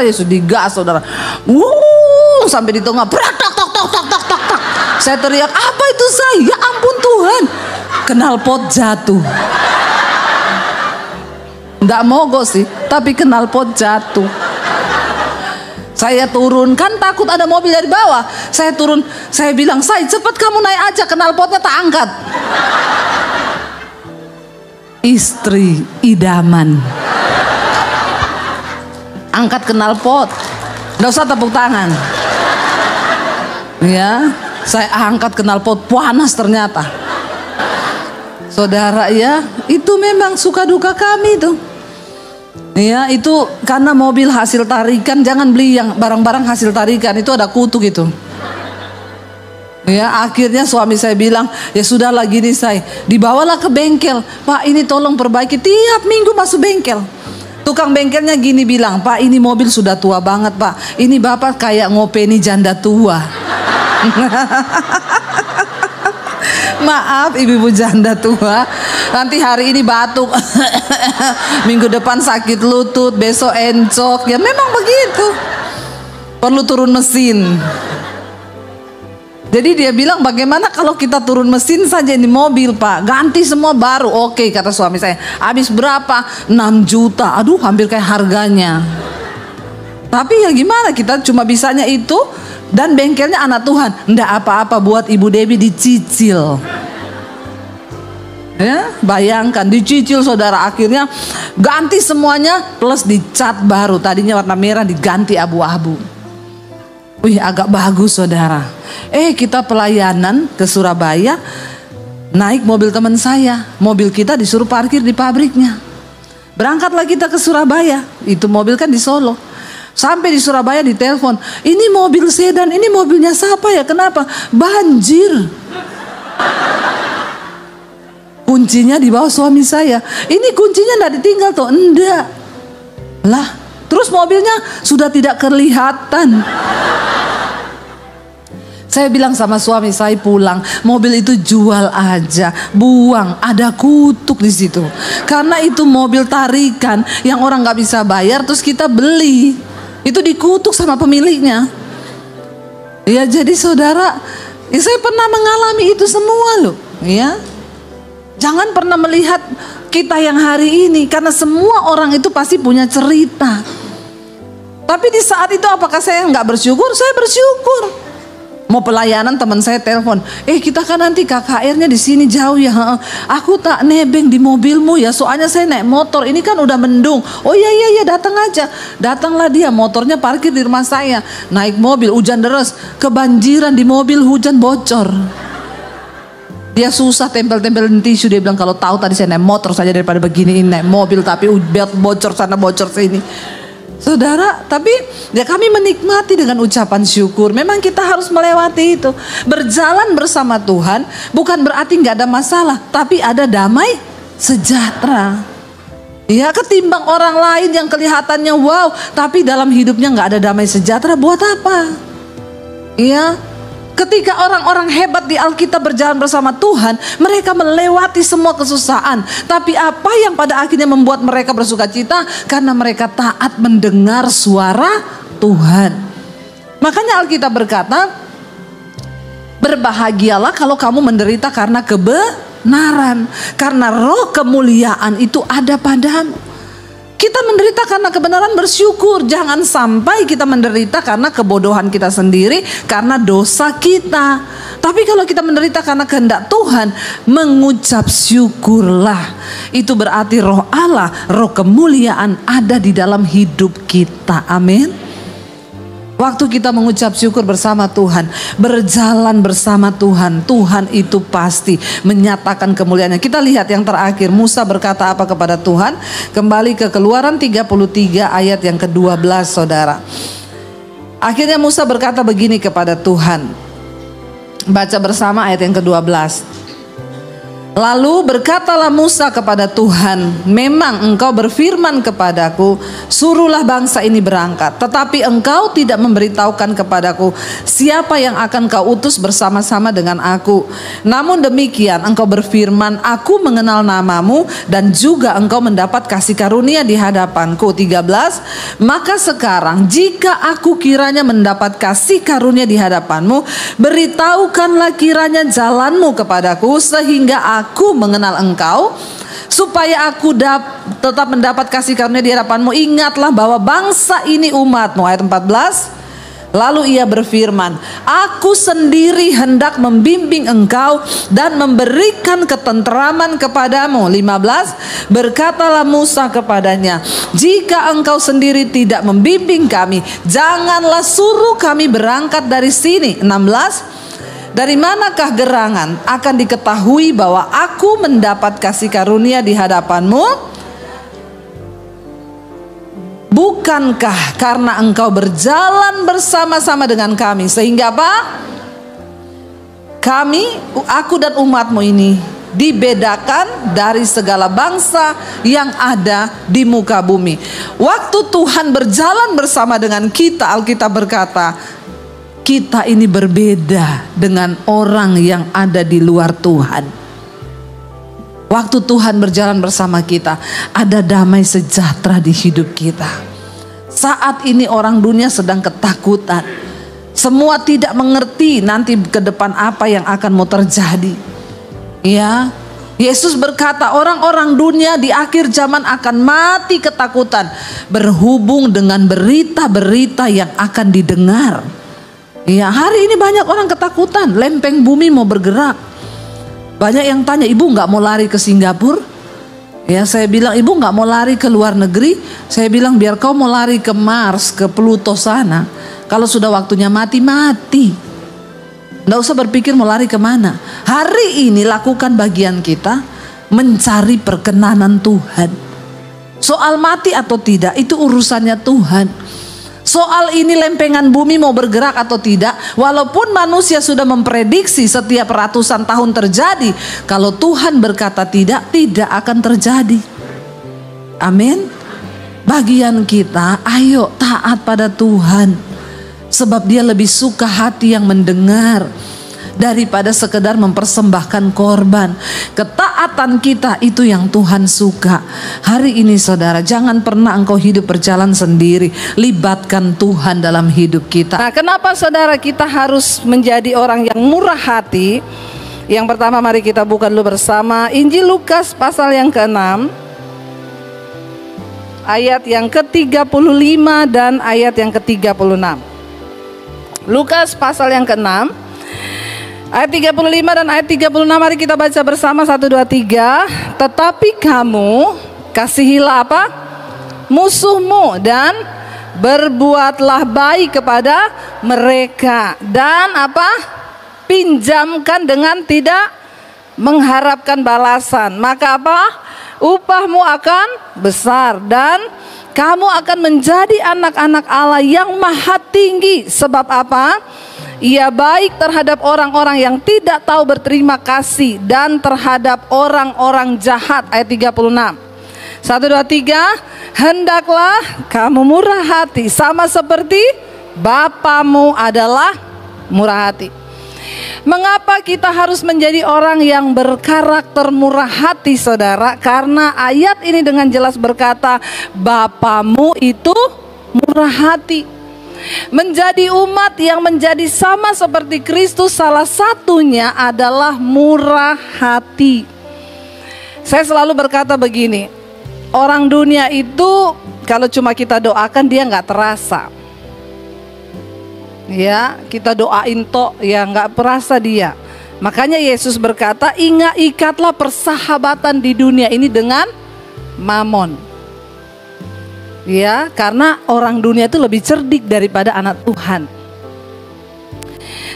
Yesus digas saudara. Sampai di tengah, brak tak tak tak tak tak tak tak. Saya teriak, apa itu saya? Ya ampun Tuhan, knalpot jatuh. Nggak mogok sih, tapi knalpot jatuh. Saya turun, kan takut ada mobil dari bawah. Saya turun, saya bilang, say cepat kamu naik aja, knalpotnya tak angkat. Istri idaman angkat knalpot, nggak usah tepuk tangan. Ya, saya angkat knalpot, panas ternyata. Saudara ya, itu memang suka duka kami tuh. Ya, itu karena mobil hasil tarikan, jangan beli yang barang-barang hasil tarikan, itu ada kutu gitu. Ya, akhirnya suami saya bilang, ya sudahlah gini saya, dibawalah ke bengkel. Pak ini tolong perbaiki, tiap minggu masuk bengkel. Tukang bengkelnya gini bilang, Pak ini mobil sudah tua banget Pak, ini Bapak kayak ngopeni janda tua. Maaf ibu-ibu janda tua, nanti hari ini batuk, minggu depan sakit lutut, besok encok, ya memang begitu, perlu turun mesin. Jadi dia bilang, bagaimana kalau kita turun mesin saja di mobil Pak, ganti semua baru. Oke kata suami saya, habis berapa? 6 juta, aduh hampir kayak harganya. Tapi ya gimana, kita cuma bisanya itu. Dan bengkelnya anak Tuhan, ndak apa-apa buat Ibu Debbie dicicil. Ya, bayangkan dicicil saudara, akhirnya ganti semuanya plus dicat baru. Tadinya warna merah diganti abu-abu. Wih agak bagus saudara. Kita pelayanan ke Surabaya, naik mobil teman saya. Mobil kita disuruh parkir di pabriknya. Berangkatlah kita ke Surabaya. Itu mobil kan di Solo. Sampai di Surabaya ditelepon, ini mobil sedan, ini mobilnya siapa ya? Kenapa? Banjir. Kuncinya di bawah suami saya. Ini kuncinya enggak ditinggal toh? Enggak. Lah, terus mobilnya sudah tidak kelihatan. Saya bilang sama suami saya, pulang mobil itu jual aja, buang, ada kutuk di situ. Karena itu mobil tarikan yang orang nggak bisa bayar, terus kita beli, itu dikutuk sama pemiliknya. Ya jadi saudara, ya saya pernah mengalami itu semua loh. Ya, jangan pernah melihat kita yang hari ini, karena semua orang itu pasti punya cerita. Tapi di saat itu apakah saya nggak bersyukur? Saya bersyukur. Mau pelayanan teman saya telepon, kita kan nanti KKR-nya di sini jauh ya. Aku tak nebeng di mobilmu ya, soalnya saya naik motor. Ini kan udah mendung. Oh iya datang aja. Datanglah dia, motornya parkir di rumah saya. Naik mobil, hujan deras, kebanjiran di mobil, hujan bocor. Dia susah tempel-tempelin tisu. Dia bilang kalau tahu tadi saya naik motor saja daripada begini naik mobil, tapi bocor sana bocor sini. Saudara, tapi ya kami menikmati dengan ucapan syukur. Memang kita harus melewati itu. Berjalan bersama Tuhan bukan berarti nggak ada masalah, tapi ada damai sejahtera. Ya, ketimbang orang lain yang kelihatannya wow, tapi dalam hidupnya nggak ada damai sejahtera, buat apa? Ya, ketika orang-orang hebat di Alkitab berjalan bersama Tuhan, mereka melewati semua kesusahan. Tapi apa yang pada akhirnya membuat mereka bersuka cita? Karena mereka taat mendengar suara Tuhan. Makanya Alkitab berkata, berbahagialah kalau kamu menderita karena kebenaran, karena roh kemuliaan itu ada padamu. Kita menderita karena kebenaran, bersyukur. Jangan sampai kita menderita karena kebodohan kita sendiri, karena dosa kita. Tapi kalau kita menderita karena kehendak Tuhan, mengucap syukurlah. Itu berarti roh Allah, roh kemuliaan ada di dalam hidup kita. Amin. Waktu kita mengucap syukur bersama Tuhan, berjalan bersama Tuhan, Tuhan itu pasti menyatakan kemuliaannya. Kita lihat yang terakhir, Musa berkata apa kepada Tuhan? Kembali ke Keluaran 33 ayat yang ke-12, saudara. Akhirnya Musa berkata begini kepada Tuhan. Baca bersama ayat yang ke-12. Lalu berkatalah Musa kepada Tuhan, memang engkau berfirman kepadaku, suruhlah bangsa ini berangkat. Tetapi engkau tidak memberitahukan kepadaku siapa yang akan kau utus bersama-sama dengan aku. Namun demikian engkau berfirman, aku mengenal namamu dan juga engkau mendapat kasih karunia di hadapanku. 13. Maka sekarang jika aku kiranya mendapat kasih karunia di hadapanmu, beritahukanlah kiranya jalanmu kepadaku sehingga aku mengenal engkau, supaya aku tetap mendapat kasih karunia di hadapanmu. Ingatlah bahwa bangsa ini umatmu. Ayat 14. Lalu ia berfirman, aku sendiri hendak membimbing engkau dan memberikan ketenteraman kepadamu. 15. Berkatalah Musa kepadanya, jika engkau sendiri tidak membimbing kami, janganlah suruh kami berangkat dari sini. 16. Dari manakah gerangan akan diketahui bahwa aku mendapat kasih karunia di hadapanmu? Bukankah karena engkau berjalan bersama-sama dengan kami, sehingga apa? Aku dan umatmu ini dibedakan dari segala bangsa yang ada di muka bumi. Waktu Tuhan berjalan bersama dengan kita, Alkitab berkata, kita ini berbeda dengan orang yang ada di luar Tuhan. Waktu Tuhan berjalan bersama kita, ada damai sejahtera di hidup kita. Saat ini orang dunia sedang ketakutan. Semua tidak mengerti nanti ke depan apa yang akan mau terjadi. Ya, Yesus berkata orang-orang dunia di akhir zaman akan mati ketakutan berhubung dengan berita-berita yang akan didengar. Ya, hari ini banyak orang ketakutan, lempeng bumi mau bergerak. Banyak yang tanya, ibu nggak mau lari ke Singapura? Ya, saya bilang, ibu nggak mau lari ke luar negeri? Saya bilang, biar kau mau lari ke Mars, ke Pluto sana. Kalau sudah waktunya mati, mati. Nggak usah berpikir mau lari kemana. Hari ini lakukan bagian kita, mencari perkenanan Tuhan. Soal mati atau tidak, itu urusannya Tuhan. Soal ini lempengan bumi mau bergerak atau tidak, walaupun manusia sudah memprediksi setiap ratusan tahun terjadi, kalau Tuhan berkata tidak, tidak akan terjadi. Amin. Bagian kita, ayo taat pada Tuhan, sebab Dia lebih suka hati yang mendengar daripada sekedar mempersembahkan korban. Ketaatan kita itu yang Tuhan suka. Hari ini saudara, jangan pernah engkau hidup berjalan sendiri. Libatkan Tuhan dalam hidup kita. Nah, kenapa saudara kita harus menjadi orang yang murah hati? Yang pertama, mari kita buka dulu bersama Injil Lukas pasal yang ke-6, ayat yang ke-35 dan ayat yang ke-36. Lukas pasal yang ke-6 ayat 35 dan ayat 36, mari kita baca bersama 1, 2, 3. Tetapi kamu kasihilah apa? Musuhmu, dan berbuatlah baik kepada mereka, dan apa? Pinjamkan dengan tidak mengharapkan balasan. Maka apa? Upahmu akan besar dan kamu akan menjadi anak-anak Allah yang maha tinggi. Sebab apa? Ia baik terhadap orang-orang yang tidak tahu berterima kasih dan terhadap orang-orang jahat. Ayat 36. 1, 2, 3. Hendaklah kamu murah hati sama seperti Bapamu adalah murah hati. Mengapa kita harus menjadi orang yang berkarakter murah hati, saudara? Karena ayat ini dengan jelas berkata, Bapamu itu murah hati. Menjadi umat yang menjadi sama seperti Kristus, salah satunya adalah murah hati. Saya selalu berkata begini, orang dunia itu kalau cuma kita doakan dia nggak terasa. Ya, kita doain tok, ya nggak perasa dia. Makanya Yesus berkata, ikatlah persahabatan di dunia ini dengan mamon. Ya, karena orang dunia itu lebih cerdik daripada anak Tuhan.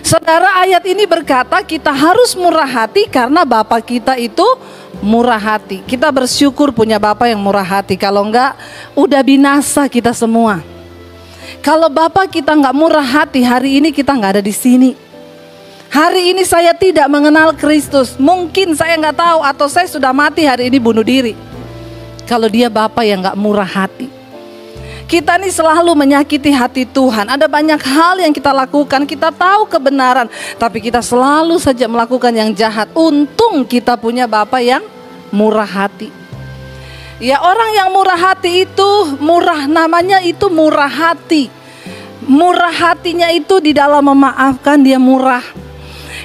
Saudara, ayat ini berkata kita harus murah hati karena Bapa kita itu murah hati. Kita bersyukur punya Bapa yang murah hati. Kalau enggak, udah binasa kita semua. Kalau Bapak kita nggak murah hati, hari ini kita nggak ada di sini. Hari ini saya tidak mengenal Kristus. Mungkin saya nggak tahu, atau saya sudah mati hari ini bunuh diri. Kalau dia Bapak yang nggak murah hati. Kita ini selalu menyakiti hati Tuhan. Ada banyak hal yang kita lakukan, kita tahu kebenaran, tapi kita selalu saja melakukan yang jahat. Untung kita punya Bapak yang murah hati. Ya, orang yang murah hati itu murah, namanya itu murah hati. Murah hatinya itu di dalam memaafkan dia murah.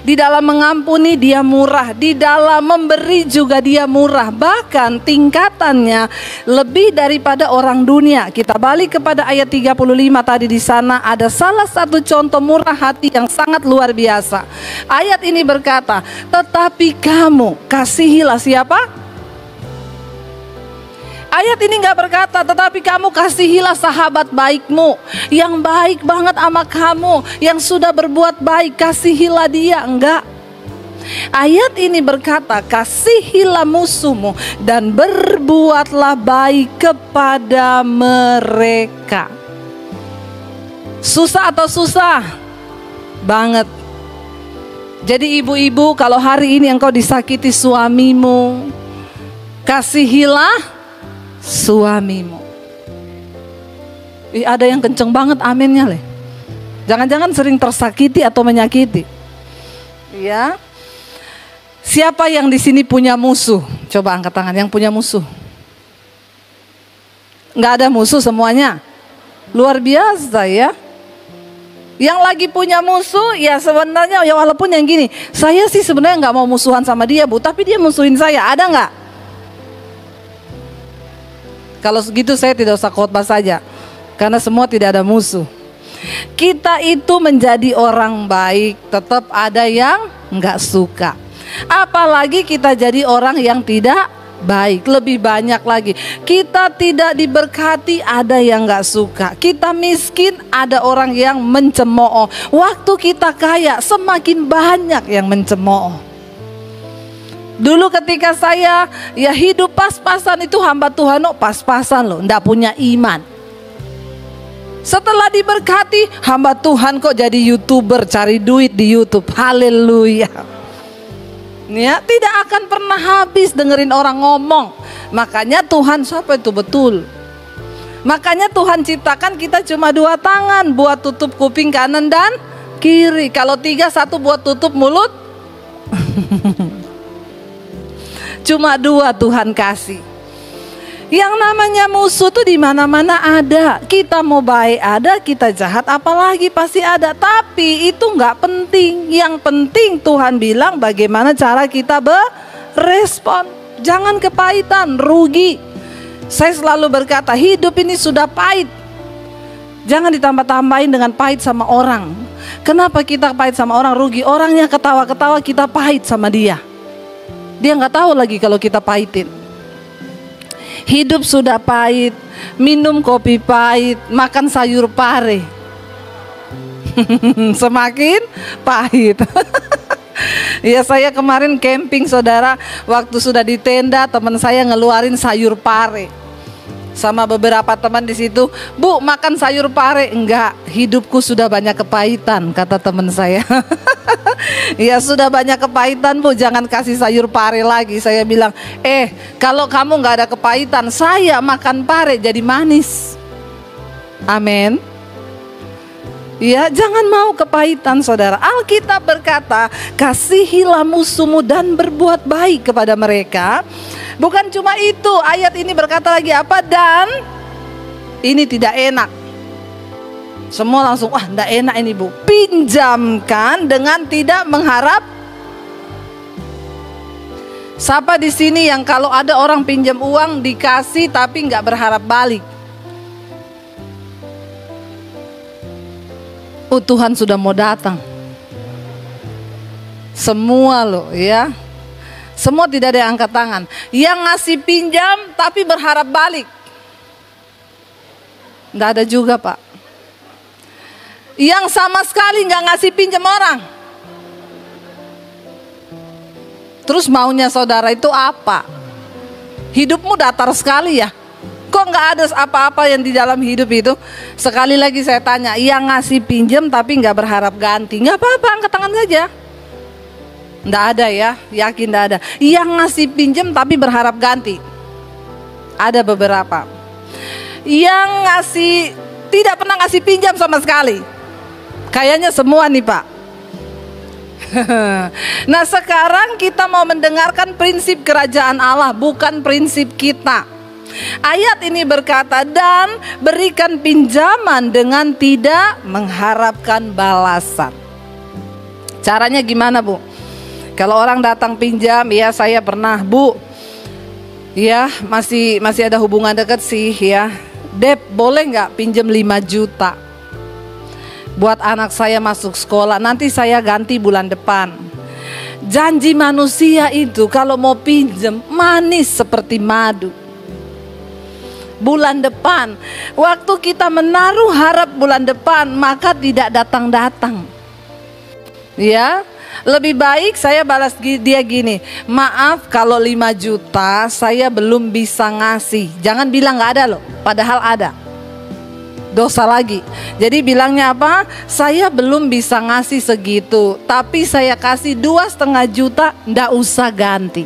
Di dalam mengampuni dia murah. Di dalam memberi juga dia murah. Bahkan tingkatannya lebih daripada orang dunia. Kita balik kepada ayat 35 tadi, di sana ada salah satu contoh murah hati yang sangat luar biasa. Ayat ini berkata, tetapi kamu kasihilah siapa? Ayat ini gak berkata, tetapi kamu kasihilah sahabat baikmu, yang baik banget sama kamu, yang sudah berbuat baik, kasihilah dia. Enggak. Ayat ini berkata, kasihilah musuhmu dan berbuatlah baik kepada mereka. Susah atau susah? Banget. Jadi ibu-ibu, kalau hari ini engkau disakiti suamimu, kasihilah suamimu. Ada yang kenceng banget aminnya leh. Jangan-jangan sering tersakiti atau menyakiti. Ya. Siapa yang di sini punya musuh? Coba angkat tangan yang punya musuh. Nggak ada musuh semuanya. Luar biasa ya. Yang lagi punya musuh, ya sebenarnya ya walaupun yang gini, saya sih sebenarnya nggak mau musuhan sama dia Bu, tapi dia musuhin saya. Ada nggak? Kalau segitu saya tidak usah khotbah saja, karena semua tidak ada musuh. Kita itu menjadi orang baik, tetap ada yang nggak suka. Apalagi kita jadi orang yang tidak baik, lebih banyak lagi. Kita tidak diberkati, ada yang nggak suka. Kita miskin, ada orang yang mencemooh. Waktu kita kaya, semakin banyak yang mencemooh. Dulu ketika saya ya hidup pas-pasan, itu hamba Tuhan pas-pasan loh, ndak punya iman. Setelah diberkati, hamba Tuhan kok jadi YouTuber, cari duit di YouTube. Haleluya. Ya, tidak akan pernah habis dengerin orang ngomong. Makanya Tuhan siapa itu betul. Makanya Tuhan ciptakan kita cuma 2 tangan buat tutup kuping kanan dan kiri. Kalau 3, 1 buat tutup mulut. Cuma 2 Tuhan kasih. Yang namanya musuh tuh di mana-mana ada. Kita mau baik ada, kita jahat apalagi pasti ada. Tapi itu nggak penting. Yang penting Tuhan bilang bagaimana cara kita berespon. Jangan kepahitan, rugi. Saya selalu berkata hidup ini sudah pahit. Jangan ditambah-tambahin dengan pahit sama orang. Kenapa kita pahit sama orang? Rugi. Orangnya ketawa-ketawa, kita pahit sama dia. Dia nggak tahu lagi kalau kita pahitin. Hidup sudah pahit, minum kopi pahit, makan sayur pare. Semakin pahit. Ya, saya kemarin camping saudara, waktu sudah di tenda teman saya ngeluarin sayur pare. sama beberapa teman di situ, "Bu, makan sayur pare." "Enggak, hidupku sudah banyak kepahitan," kata teman saya. "Ya sudah banyak kepahitan, Bu, jangan kasih sayur pare lagi." Saya bilang, kalau kamu nggak ada kepahitan, saya makan pare jadi manis. Amin. Ya, jangan mau kepahitan, saudara. Alkitab berkata, "Kasihilah musuhmu dan berbuat baik kepada mereka." Bukan cuma itu, ayat ini berkata lagi apa? Dan ini tidak enak. Semua langsung, wah, tidak enak ini, Bu. Pinjamkan dengan tidak mengharap. Siapa di sini yang kalau ada orang pinjam uang dikasih tapi nggak berharap balik? Tuhan sudah mau datang. Semua loh, ya. Semua tidak ada yang angkat tangan. Yang ngasih pinjam tapi berharap balik, nggak ada juga, Pak. Yang sama sekali nggak ngasih pinjam orang. Terus maunya saudara itu apa? Hidupmu datar sekali ya. Kok nggak ada apa-apa yang di dalam hidup itu? Sekali lagi saya tanya, yang ngasih pinjam tapi nggak berharap ganti, nggak apa-apa, angkat tangan saja. Nggak ada ya, yakin nggak ada. Yang ngasih pinjam tapi berharap ganti, ada beberapa. Yang ngasih tidak pernah ngasih pinjam sama sekali, kayaknya semua nih, Pak. Nah, sekarang kita mau mendengarkan prinsip kerajaan Allah, bukan prinsip kita. Ayat ini berkata, "Dan berikan pinjaman dengan tidak mengharapkan balasan." Caranya gimana, Bu? Kalau orang datang pinjam, ya saya pernah, "Bu, ya masih ada hubungan dekat sih ya. Dep, boleh nggak pinjam 5 juta? Buat anak saya masuk sekolah, nanti saya ganti bulan depan." Janji manusia itu kalau mau pinjam manis seperti madu. Bulan depan, waktu kita menaruh harap bulan depan, maka tidak datang-datang. Ya, lebih baik saya balas dia gini, "Maaf kalau 5 juta saya belum bisa ngasih." Jangan bilang nggak ada loh, padahal ada. Dosa lagi. Jadi bilangnya apa? "Saya belum bisa ngasih segitu, tapi saya kasih 2,5 juta, nggak usah ganti."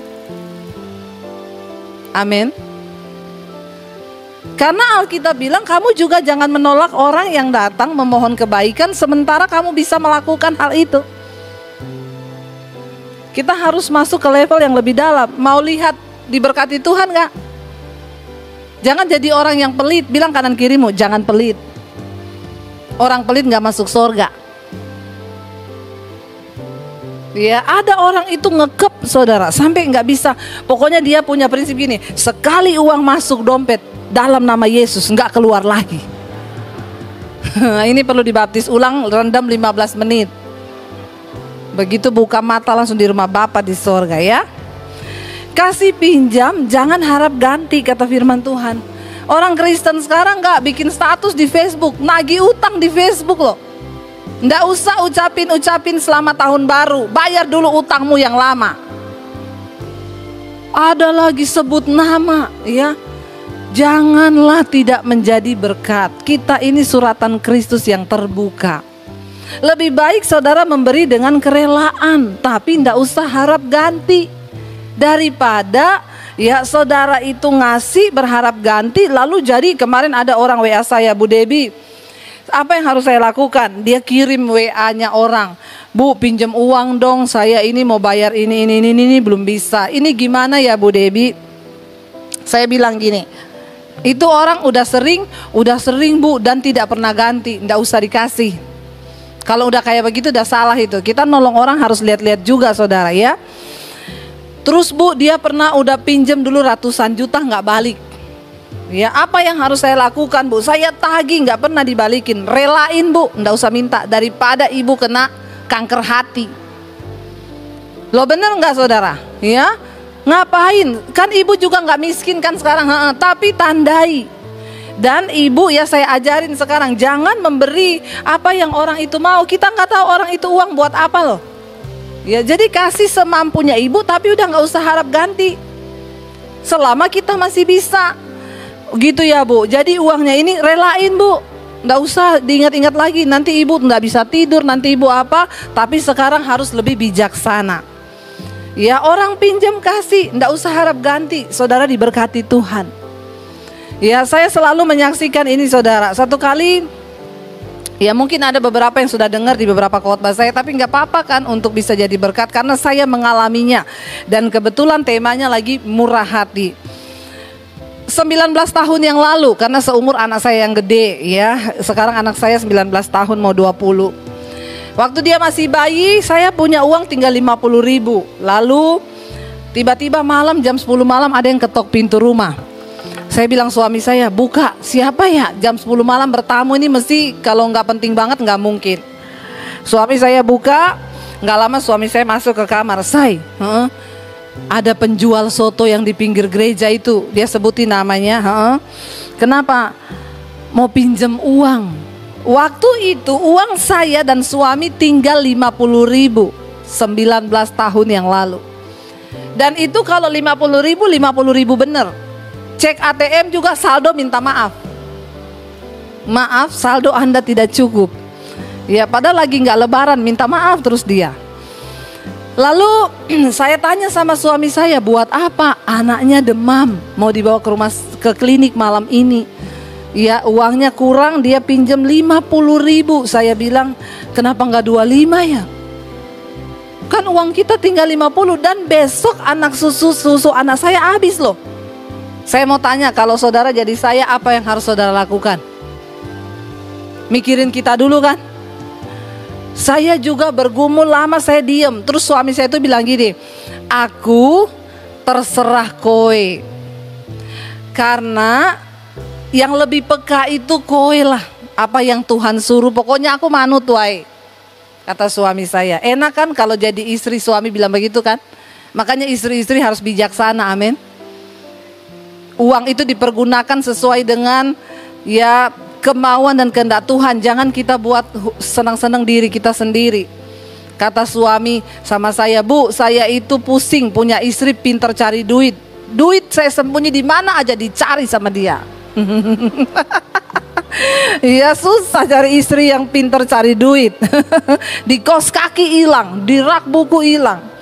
Amin. Karena Alkitab bilang kamu juga jangan menolak orang yang datang memohon kebaikan sementara kamu bisa melakukan hal itu. Kita harus masuk ke level yang lebih dalam. Mau lihat diberkati Tuhan gak? Jangan jadi orang yang pelit. Bilang kanan kirimu, jangan pelit. Orang pelit gak masuk surga. Ya, ada orang itu ngekep, saudara, sampai gak bisa. Pokoknya dia punya prinsip gini, sekali uang masuk dompet dalam nama Yesus gak keluar lagi. Ini perlu dibaptis ulang, rendam 15 menit. Begitu buka mata langsung di rumah Bapa di sorga ya. Kasih pinjam, jangan harap ganti, kata firman Tuhan. Orang Kristen sekarang gak bikin status di Facebook, nagih utang di Facebook loh. Nggak usah ucapin selamat tahun baru, bayar dulu utangmu yang lama. Ada lagi sebut nama ya. Janganlah tidak menjadi berkat. Kita ini suratan Kristus yang terbuka. Lebih baik saudara memberi dengan kerelaan, tapi tidak usah harap ganti. Daripada ya saudara itu ngasih berharap ganti, lalu jadi kemarin ada orang WA saya, "Bu Debbie, apa yang harus saya lakukan?" Dia kirim WA-nya orang, "Bu, pinjam uang dong, saya ini mau bayar ini belum bisa. Ini gimana ya Bu Debbie?" Saya bilang gini, itu orang udah sering Bu dan tidak pernah ganti, nggak usah dikasih. Kalau udah kayak begitu udah salah itu. Kita nolong orang harus lihat-lihat juga saudara ya. Terus Bu, dia pernah udah pinjam dulu ratusan juta nggak balik. Ya, apa yang harus saya lakukan Bu? Saya tagih nggak pernah dibalikin. Relain Bu, nggak usah minta, daripada ibu kena kanker hati. Lo bener nggak saudara? Ya, ngapain? Kan ibu juga nggak miskin kan sekarang, tapi tandai. Dan ibu ya saya ajarin sekarang, jangan memberi apa yang orang itu mau. Kita nggak tahu orang itu uang buat apa loh. Ya, jadi kasih semampunya ibu, tapi udah nggak usah harap ganti. Selama kita masih bisa. Gitu ya Bu. Jadi uangnya ini relain Bu. Nggak usah diingat-ingat lagi. Nanti ibu nggak bisa tidur, nanti ibu apa. Tapi sekarang harus lebih bijaksana. Ya, orang pinjam kasih, nggak usah harap ganti. Saudara diberkati Tuhan. Ya, saya selalu menyaksikan ini saudara. Satu kali, ya mungkin ada beberapa yang sudah dengar di beberapa khotbah saya, tapi nggak apa-apa kan untuk bisa jadi berkat karena saya mengalaminya. Dan kebetulan temanya lagi murah hati. 19 tahun yang lalu, karena seumur anak saya yang gede ya. Sekarang anak saya 19 tahun mau 20. Waktu dia masih bayi, saya punya uang tinggal 50 ribu. Lalu tiba-tiba malam jam 10 malam ada yang ketok pintu rumah. Saya bilang suami saya, buka, siapa ya? Jam 10 malam bertamu ini mesti kalau nggak penting banget nggak mungkin. Suami saya buka, nggak lama suami saya masuk ke kamar. Ada penjual soto yang di pinggir gereja itu, dia sebutin namanya. Kenapa? Mau pinjam uang. Waktu itu uang saya dan suami tinggal 50 ribu 19 tahun yang lalu. Dan itu kalau 50 ribu bener. Cek ATM juga saldo minta maaf. Maaf, saldo Anda tidak cukup. Ya padahal lagi nggak lebaran, minta maaf terus dia. Lalu saya tanya sama suami saya, buat apa? Anaknya demam, mau dibawa ke klinik malam ini. Ya uangnya kurang, dia pinjam 50 ribu. Saya bilang, kenapa nggak 25 ya? Kan uang kita tinggal 50 dan besok anak susu anak saya habis loh. Saya mau tanya, kalau saudara jadi saya, apa yang harus saudara lakukan? Mikirin kita dulu kan? Saya juga bergumul lama, saya diem. Terus suami saya itu bilang gini, aku terserah kowe. Karena yang lebih peka itu kowe lah. Apa yang Tuhan suruh, pokoknya aku manut wae. Kata suami saya. Enak kan kalau jadi istri, suami bilang begitu kan. Makanya istri-istri harus bijaksana, amin. Uang itu dipergunakan sesuai dengan ya kemauan dan kehendak Tuhan. Jangan kita buat senang-senang diri kita sendiri. Kata suami sama saya, Bu, saya itu pusing punya istri pintar cari duit. Duit saya sembunyi di mana aja dicari sama dia. Iya susah cari istri yang pintar cari duit. Di kos kaki hilang, di rak buku hilang.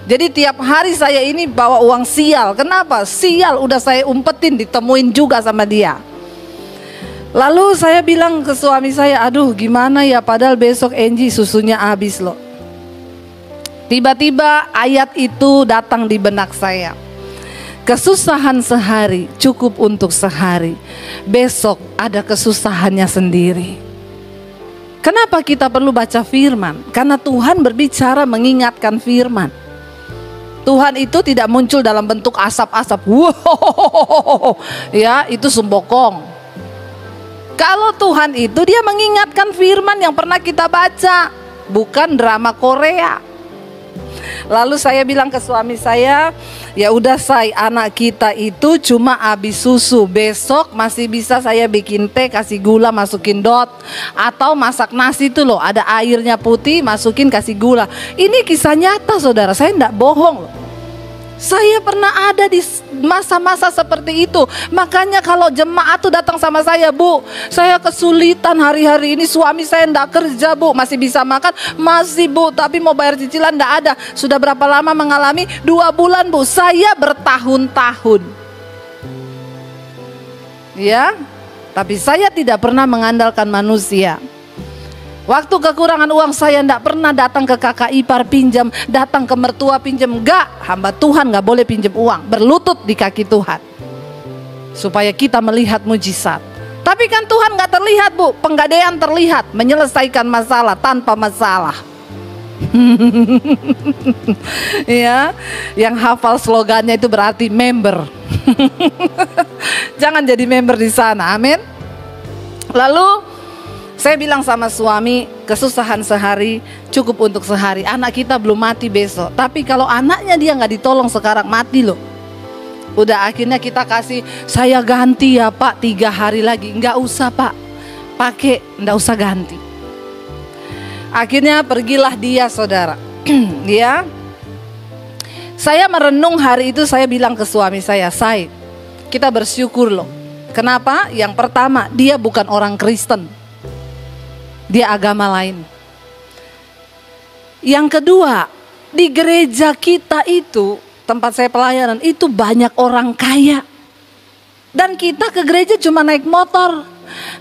Jadi tiap hari saya ini bawa uang sial. Kenapa? Sial udah saya umpetin, ditemuin juga sama dia. Lalu saya bilang ke suami saya, aduh gimana ya, padahal besok Angie susunya habis loh. Tiba-tiba ayat itu datang di benak saya. Kesusahan sehari cukup untuk sehari, besok ada kesusahannya sendiri. Kenapa kita perlu baca firman? Karena Tuhan berbicara mengingatkan firman. Tuhan itu tidak muncul dalam bentuk asap-asap. Wow, ya itu sumbokong. Kalau Tuhan itu dia mengingatkan firman yang pernah kita baca, bukan drama Korea. Lalu saya bilang ke suami saya, ya udah say, anak kita itu cuma habis susu, besok masih bisa saya bikin teh, kasih gula, masukin dot, atau masak nasi itu loh, ada airnya putih, masukin kasih gula. Ini kisah nyata saudara, saya enggak bohong loh. Saya pernah ada di masa-masa seperti itu. Makanya kalau jemaat tuh datang sama saya, Bu, saya kesulitan hari-hari ini, suami saya enggak kerja, Bu, masih bisa makan, masih Bu, tapi mau bayar cicilan enggak ada. Sudah berapa lama mengalami? 2 bulan Bu, saya bertahun-tahun. Ya, tapi saya tidak pernah mengandalkan manusia. Waktu kekurangan uang saya tidak pernah datang ke kakak ipar pinjam, datang ke mertua pinjam. Enggak, hamba Tuhan nggak boleh pinjam uang, berlutut di kaki Tuhan. Supaya kita melihat mujizat. Tapi kan Tuhan nggak terlihat Bu, penggadaian terlihat, menyelesaikan masalah tanpa masalah. Ya, yang hafal slogannya itu berarti member. Jangan jadi member di sana, amin. Lalu saya bilang sama suami, kesusahan sehari cukup untuk sehari. Anak kita belum mati besok. Tapi kalau anaknya dia nggak ditolong sekarang, mati loh. Udah akhirnya kita kasih, saya ganti ya Pak 3 hari lagi. Nggak usah Pak, pakai, nggak usah ganti. Akhirnya pergilah dia saudara. Dia, saya merenung hari itu, saya bilang ke suami saya, kita bersyukur loh. Kenapa? Yang pertama, dia bukan orang Kristen. Dia agama lain. Yang kedua, di gereja kita itu, tempat saya pelayanan, itu banyak orang kaya. Dan kita ke gereja cuma naik motor.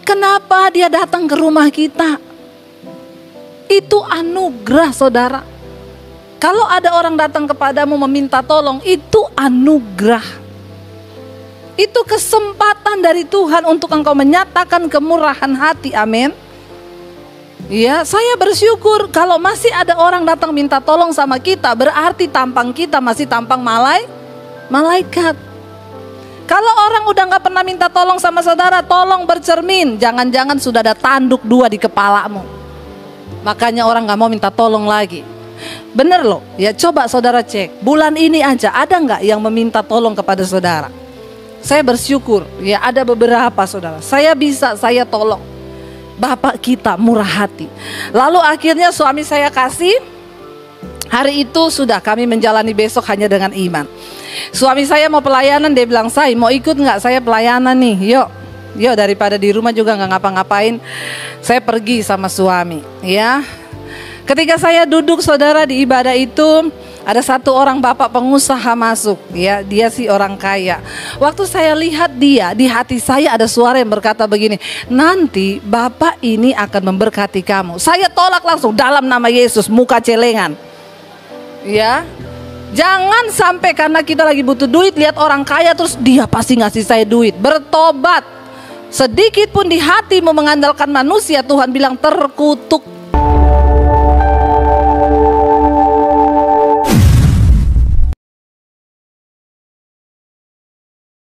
Kenapa dia datang ke rumah kita? Itu anugerah, saudara. Kalau ada orang datang kepadamu meminta tolong, itu anugerah. Itu kesempatan dari Tuhan untuk engkau menyatakan kemurahan hati. Amin. Ya, saya bersyukur kalau masih ada orang datang minta tolong sama kita, berarti tampang kita masih tampang malaikat. Kalau orang udah gak pernah minta tolong sama saudara, tolong bercermin. Jangan-jangan sudah ada tanduk 2 di kepalamu. Makanya orang gak mau minta tolong lagi. Bener loh, ya coba saudara cek. Bulan ini aja ada gak yang meminta tolong kepada saudara? Saya bersyukur, ya ada beberapa saudara. Saya tolong. Bapak kita murah hati. Lalu akhirnya suami saya kasih. Hari itu sudah kami menjalani besok hanya dengan iman. Suami saya mau pelayanan, dia bilang, "Say, mau ikut gak? Saya pelayanan nih, yuk daripada di rumah juga gak ngapa-ngapain." Saya pergi sama suami, ya. Ketika saya duduk saudara di ibadah itu, ada satu orang bapak pengusaha masuk, ya, dia sih orang kaya. Waktu saya lihat dia, di hati saya ada suara yang berkata begini, "Nanti bapak ini akan memberkati kamu." Saya tolak langsung, dalam nama Yesus, muka celengan. Ya, jangan sampai karena kita lagi butuh duit, lihat orang kaya terus dia pasti ngasih saya duit. Bertobat. Sedikit pun di hatimu mengandalkan manusia, Tuhan bilang terkutuk.